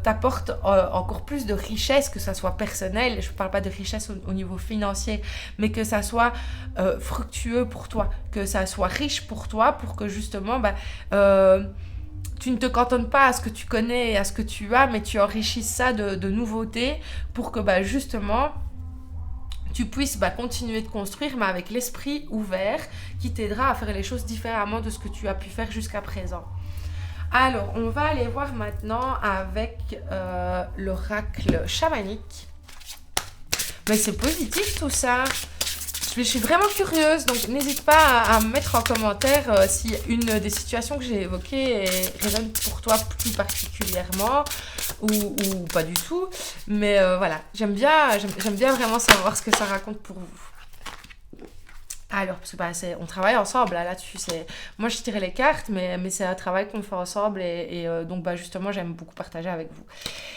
t'apporte encore plus de richesse, que ça soit personnel, je ne parle pas de richesse au niveau financier, mais que ça soit fructueux pour toi, que ça soit riche pour toi, pour que justement tu ne te cantonnes pas à ce que tu connais et à ce que tu as, mais tu enrichisses ça de nouveautés pour que justement tu puisses continuer de construire, mais avec l'esprit ouvert qui t'aidera à faire les choses différemment de ce que tu as pu faire jusqu'à présent. Alors, on va aller voir maintenant avec l'oracle chamanique. Mais c'est positif tout ça. Je suis vraiment curieuse, donc n'hésite pas à me mettre en commentaire si une des situations que j'ai évoquées résonne pour toi plus particulièrement ou pas du tout. Mais voilà, j'aime bien vraiment savoir ce que ça raconte pour vous. Alors, parce que on travaille ensemble là-dessus. Moi, je tire les cartes, mais c'est un travail qu'on fait ensemble et donc justement, j'aime beaucoup partager avec vous.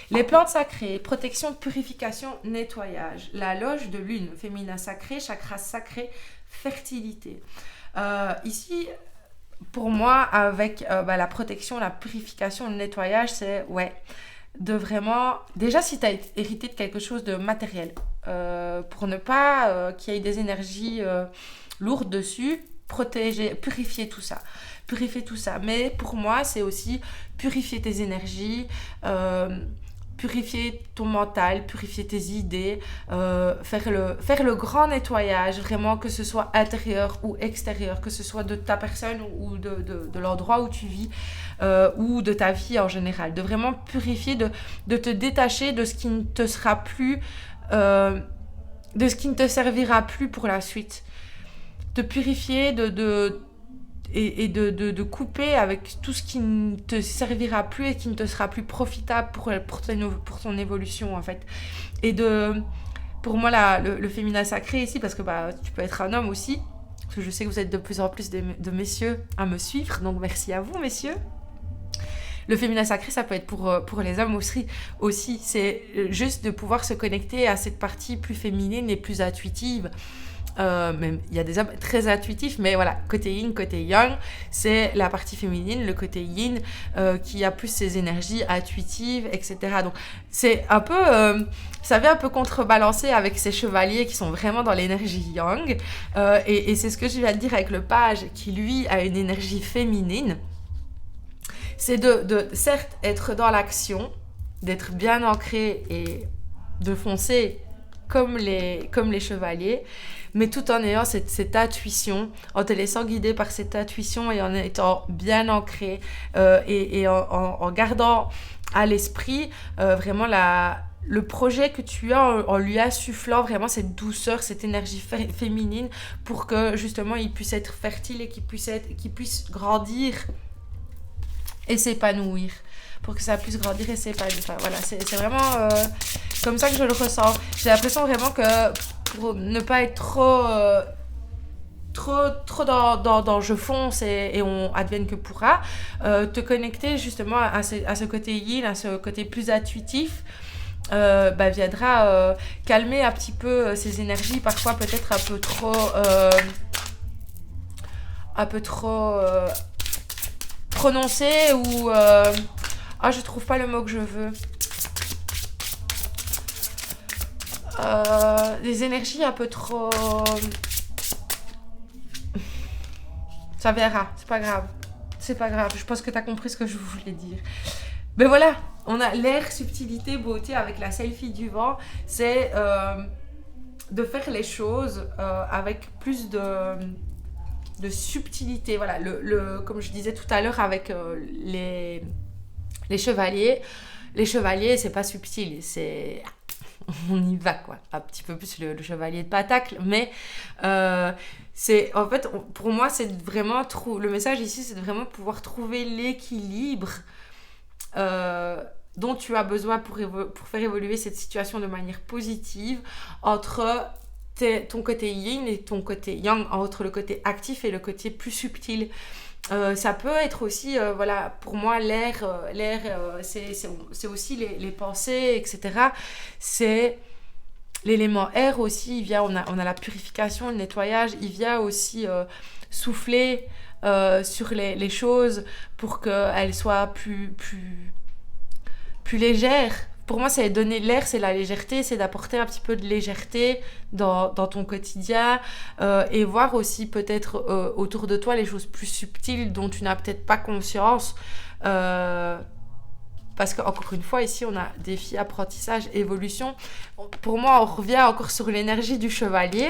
Les plantes sacrées, protection, purification, nettoyage. La loge de lune, féminin sacré, chakra sacré, fertilité. Ici, pour moi, avec la protection, la purification, le nettoyage, c'est de vraiment... Déjà, si tu as hérité de quelque chose de matériel, pour ne pas qu'il y ait des énergies lourdes dessus, protéger, purifier tout ça. Mais pour moi, c'est aussi purifier tes énergies, purifier ton mental, purifier tes idées, faire le grand nettoyage, vraiment, que ce soit intérieur ou extérieur, que ce soit de ta personne ou de l'endroit où tu vis, ou de ta vie en général. De vraiment purifier, de te détacher de ce qui ne te sera plus, de ce qui ne te servira plus pour la suite. De purifier, de couper avec tout ce qui ne te servira plus et qui ne te sera plus profitable pour ton évolution, en fait. Et pour moi, le féminin sacré ici, parce que tu peux être un homme aussi, parce que je sais que vous êtes de plus en plus de messieurs à me suivre, donc merci à vous, messieurs. Le féminin sacré, ça peut être pour les hommes aussi. C'est juste de pouvoir se connecter à cette partie plus féminine et plus intuitive. Même il y a des hommes très intuitifs, mais voilà, côté yin, côté yang, c'est la partie féminine, le côté yin qui a plus ses énergies intuitives, etc. Donc c'est un peu, ça vient un peu contrebalancer avec ces chevaliers qui sont vraiment dans l'énergie yang, et c'est ce que je viens de dire avec le page qui lui a une énergie féminine. C'est de certes être dans l'action, d'être bien ancré et de foncer comme les chevaliers, mais tout en ayant cette intuition, en te laissant guider par cette intuition et en étant bien ancré et en gardant à l'esprit vraiment le projet que tu as, en lui insufflant vraiment cette douceur, cette énergie féminine pour que justement il puisse être fertile et qu'il puisse grandir et s'épanouir, pour que ça puisse grandir et s'épanouir. Enfin, voilà, c'est vraiment comme ça que je le ressens. J'ai l'impression vraiment que pour ne pas être trop dans je fonce et on advienne que pourra, te connecter justement à ce côté yin, à ce côté plus intuitif, viendra calmer un petit peu ces énergies, parfois peut-être un peu trop prononcées ou je trouve pas le mot que je veux. Des énergies un peu trop... Ça verra, c'est pas grave. Je pense que t'as compris ce que je voulais dire. Mais voilà, on a l'air, subtilité, beauté avec la selfie du vent. C'est de faire les choses avec plus de subtilité. Voilà, comme je disais tout à l'heure avec les chevaliers. Les chevaliers, c'est pas subtil, on y va quoi. Un petit peu plus le chevalier de Patacle, mais c'est en fait pour moi c'est vraiment le message ici, c'est de vraiment pouvoir trouver l'équilibre dont tu as besoin pour faire évoluer cette situation de manière positive entre ton côté yin et ton côté yang, entre le côté actif et le côté plus subtil. Ça peut être aussi, voilà, pour moi, l'air, c'est aussi les pensées, etc. C'est l'élément air aussi, il vient, on a la purification, le nettoyage, il vient aussi souffler sur les choses pour qu'elles soient plus légères. Pour moi, c'est donner l'air, c'est la légèreté, c'est d'apporter un petit peu de légèreté dans ton quotidien et voir aussi peut-être autour de toi les choses plus subtiles dont tu n'as peut-être pas conscience. Parce qu'encore une fois, ici, on a défi, apprentissage, évolution. Pour moi, on revient encore sur l'énergie du chevalier.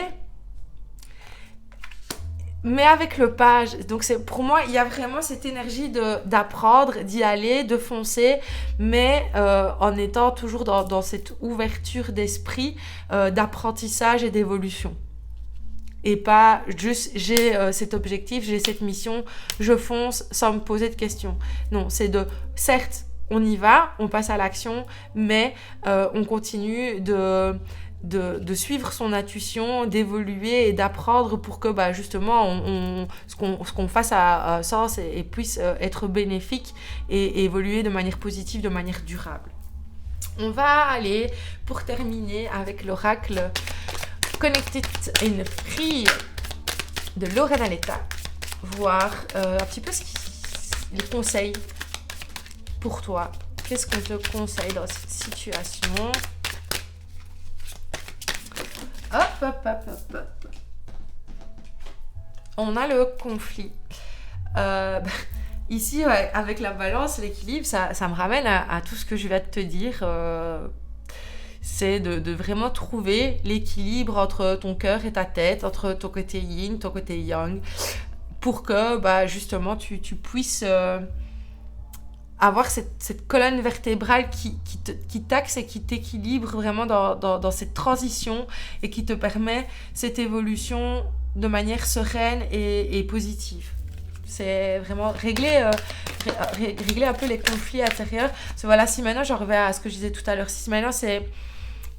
Mais avec le page, donc pour moi, il y a vraiment cette énergie d'apprendre, d'y aller, de foncer, mais en étant toujours dans cette ouverture d'esprit, d'apprentissage et d'évolution. Et pas juste, j'ai cet objectif, j'ai cette mission, je fonce sans me poser de questions. Non, c'est certes, on y va, on passe à l'action, mais on continue de suivre son intuition, d'évoluer et d'apprendre pour que justement ce qu'on fasse a sens et puisse être bénéfique et évoluer de manière positive, de manière durable. On va aller pour terminer avec l'oracle Connected in Free de Lorena Letta, voir un petit peu les conseils pour toi. Qu'est-ce qu'on te conseille dans cette situation ? Hop. On a le conflit. Ici, ouais, avec la balance, l'équilibre, ça me ramène à tout ce que je viens de te dire. C'est de vraiment trouver l'équilibre entre ton cœur et ta tête, entre ton côté yin, ton côté yang, pour que justement tu puisses avoir cette colonne vertébrale qui t'axe et qui t'équilibre vraiment dans cette transition et qui te permet cette évolution de manière sereine et positive. C'est vraiment régler un peu les conflits intérieurs. Voilà, si maintenant, j'en reviens à ce que je disais tout à l'heure, si maintenant c'est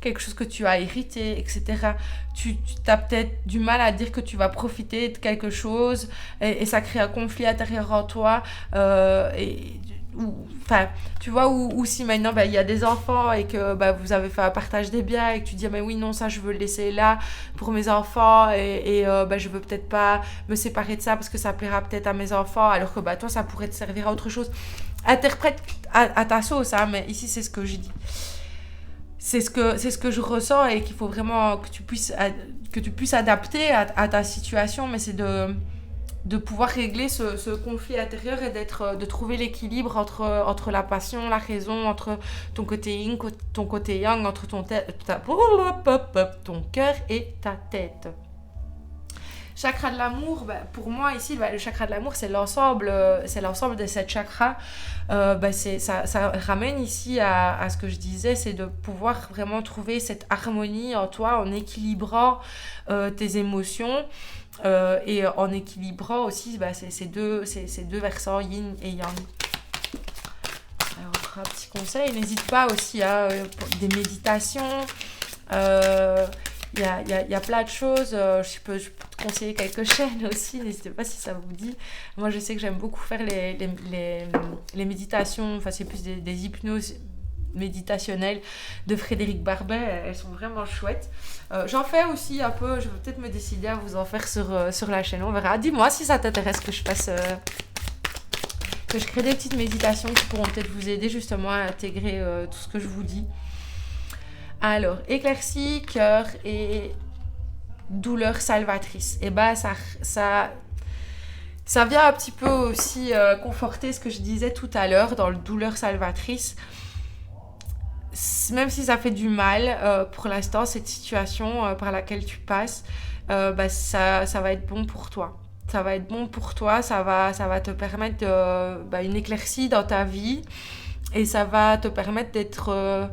quelque chose que tu as hérité, etc., tu as peut-être du mal à dire que tu vas profiter de quelque chose et ça crée un conflit intérieur en toi. Tu vois, ou si maintenant il y a des enfants et que vous avez fait un partage des biens et que tu dis mais oui non, ça je veux le laisser là pour mes enfants et je veux peut-être pas me séparer de ça parce que ça plaira peut-être à mes enfants alors que toi ça pourrait te servir à autre chose. Interprète à ta sauce, hein, mais ici c'est ce que je dis, c'est ce que je ressens et qu'il faut vraiment que tu puisses adapter à ta situation, mais c'est de pouvoir régler ce conflit intérieur et de trouver l'équilibre entre la passion, la raison, entre ton côté yin, ton côté yang, entre ton cœur et ta tête. Chakra de l'amour, pour moi ici, le chakra de l'amour, c'est l'ensemble de cette chakras. Ça ramène ici à ce que je disais, c'est de pouvoir vraiment trouver cette harmonie en toi en équilibrant tes émotions. Et en équilibrant aussi ces deux versants yin et yang. Alors un petit conseil, n'hésite pas aussi à des méditations, il y a plein de choses, je peux te conseiller quelques chaînes aussi, n'hésitez pas si ça vous dit. Moi je sais que j'aime beaucoup faire les méditations, c'est plus des hypnoses méditationnelles de Frédéric Barbet, elles sont vraiment chouettes. J'en fais aussi un peu, je vais peut-être me décider à vous en faire sur la chaîne, on verra. Dis-moi si ça t'intéresse que je crée des petites méditations qui pourront peut-être vous aider justement à intégrer tout ce que je vous dis. Alors, éclaircie, cœur et douleur salvatrice. Et ça vient un petit peu aussi conforter ce que je disais tout à l'heure dans le douleur salvatrice. même si ça fait du mal pour l'instant, cette situation par laquelle tu passes, ça va être bon pour toi. Ça va être bon pour toi, ça va te permettre une éclaircie dans ta vie et ça va te permettre d'être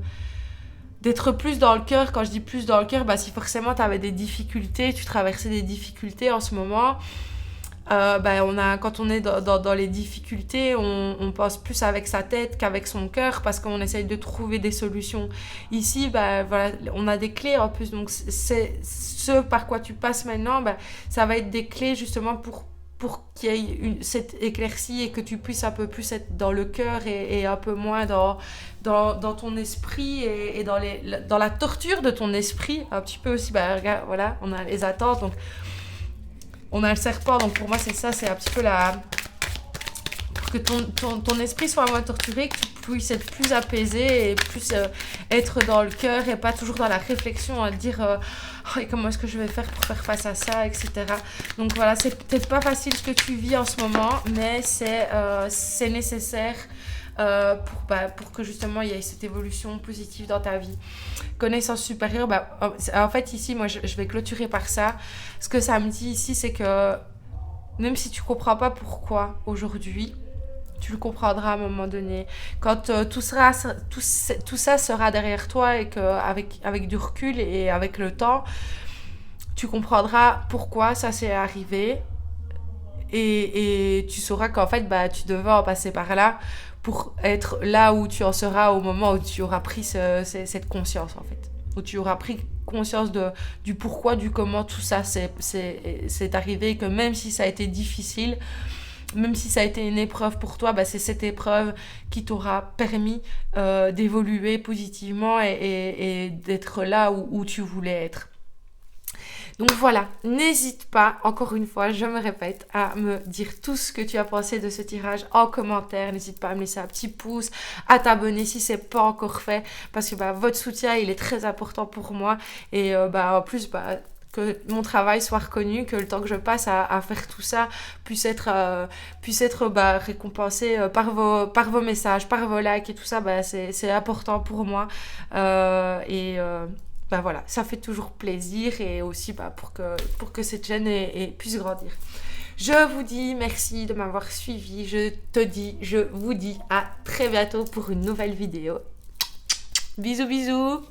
plus dans le cœur. Quand je dis plus dans le cœur, si forcément tu avais des difficultés, tu traversais des difficultés en ce moment, quand on est dans les difficultés, on pense plus avec sa tête qu'avec son cœur parce qu'on essaye de trouver des solutions. Ici, voilà, on a des clés en plus, donc c'est ce par quoi tu passes maintenant, ça va être des clés justement pour qu'il y ait cette éclaircie et que tu puisses un peu plus être dans le cœur et un peu moins dans ton esprit et dans la torture de ton esprit. Un petit peu aussi, regarde, voilà, on a les attentes, donc on a le serpent, donc pour moi c'est ça, c'est un petit peu pour que ton esprit soit moins torturé, que tu puisses être plus apaisé et plus être dans le cœur et pas toujours dans la réflexion à te dire comment est-ce que je vais faire pour faire face à ça, etc. Donc voilà, c'est peut-être pas facile ce que tu vis en ce moment, mais c'est nécessaire pour que justement il y ait cette évolution positive dans ta vie. Connaissance supérieure, en fait ici moi je vais clôturer par ça. Ce que ça me dit ici, c'est que même si tu comprends pas pourquoi aujourd'hui, tu le comprendras à un moment donné. Quand tout ça sera derrière toi et qu'avec du recul et avec le temps, tu comprendras pourquoi ça s'est arrivé et tu sauras qu'en fait tu devais en passer par là pour être là où tu en seras au moment où tu auras pris cette conscience en fait. Où tu auras pris conscience du pourquoi, du comment tout ça c'est arrivé, que même si ça a été difficile, même si ça a été une épreuve pour toi, c'est cette épreuve qui t'aura permis d'évoluer positivement et d'être là où tu voulais être. Donc voilà, n'hésite pas, encore une fois, je me répète, à me dire tout ce que tu as pensé de ce tirage en commentaire. N'hésite pas à me laisser un petit pouce, à t'abonner si c'est pas encore fait, parce que votre soutien, il est très important pour moi. Et en plus, que mon travail soit reconnu, que le temps que je passe à faire tout ça puisse être récompensé par vos messages, par vos likes et tout ça, c'est important pour moi. Voilà, ça fait toujours plaisir et aussi pour que cette chaîne puisse grandir. Je vous dis merci de m'avoir suivi. Je vous dis à très bientôt pour une nouvelle vidéo. Bisous bisous.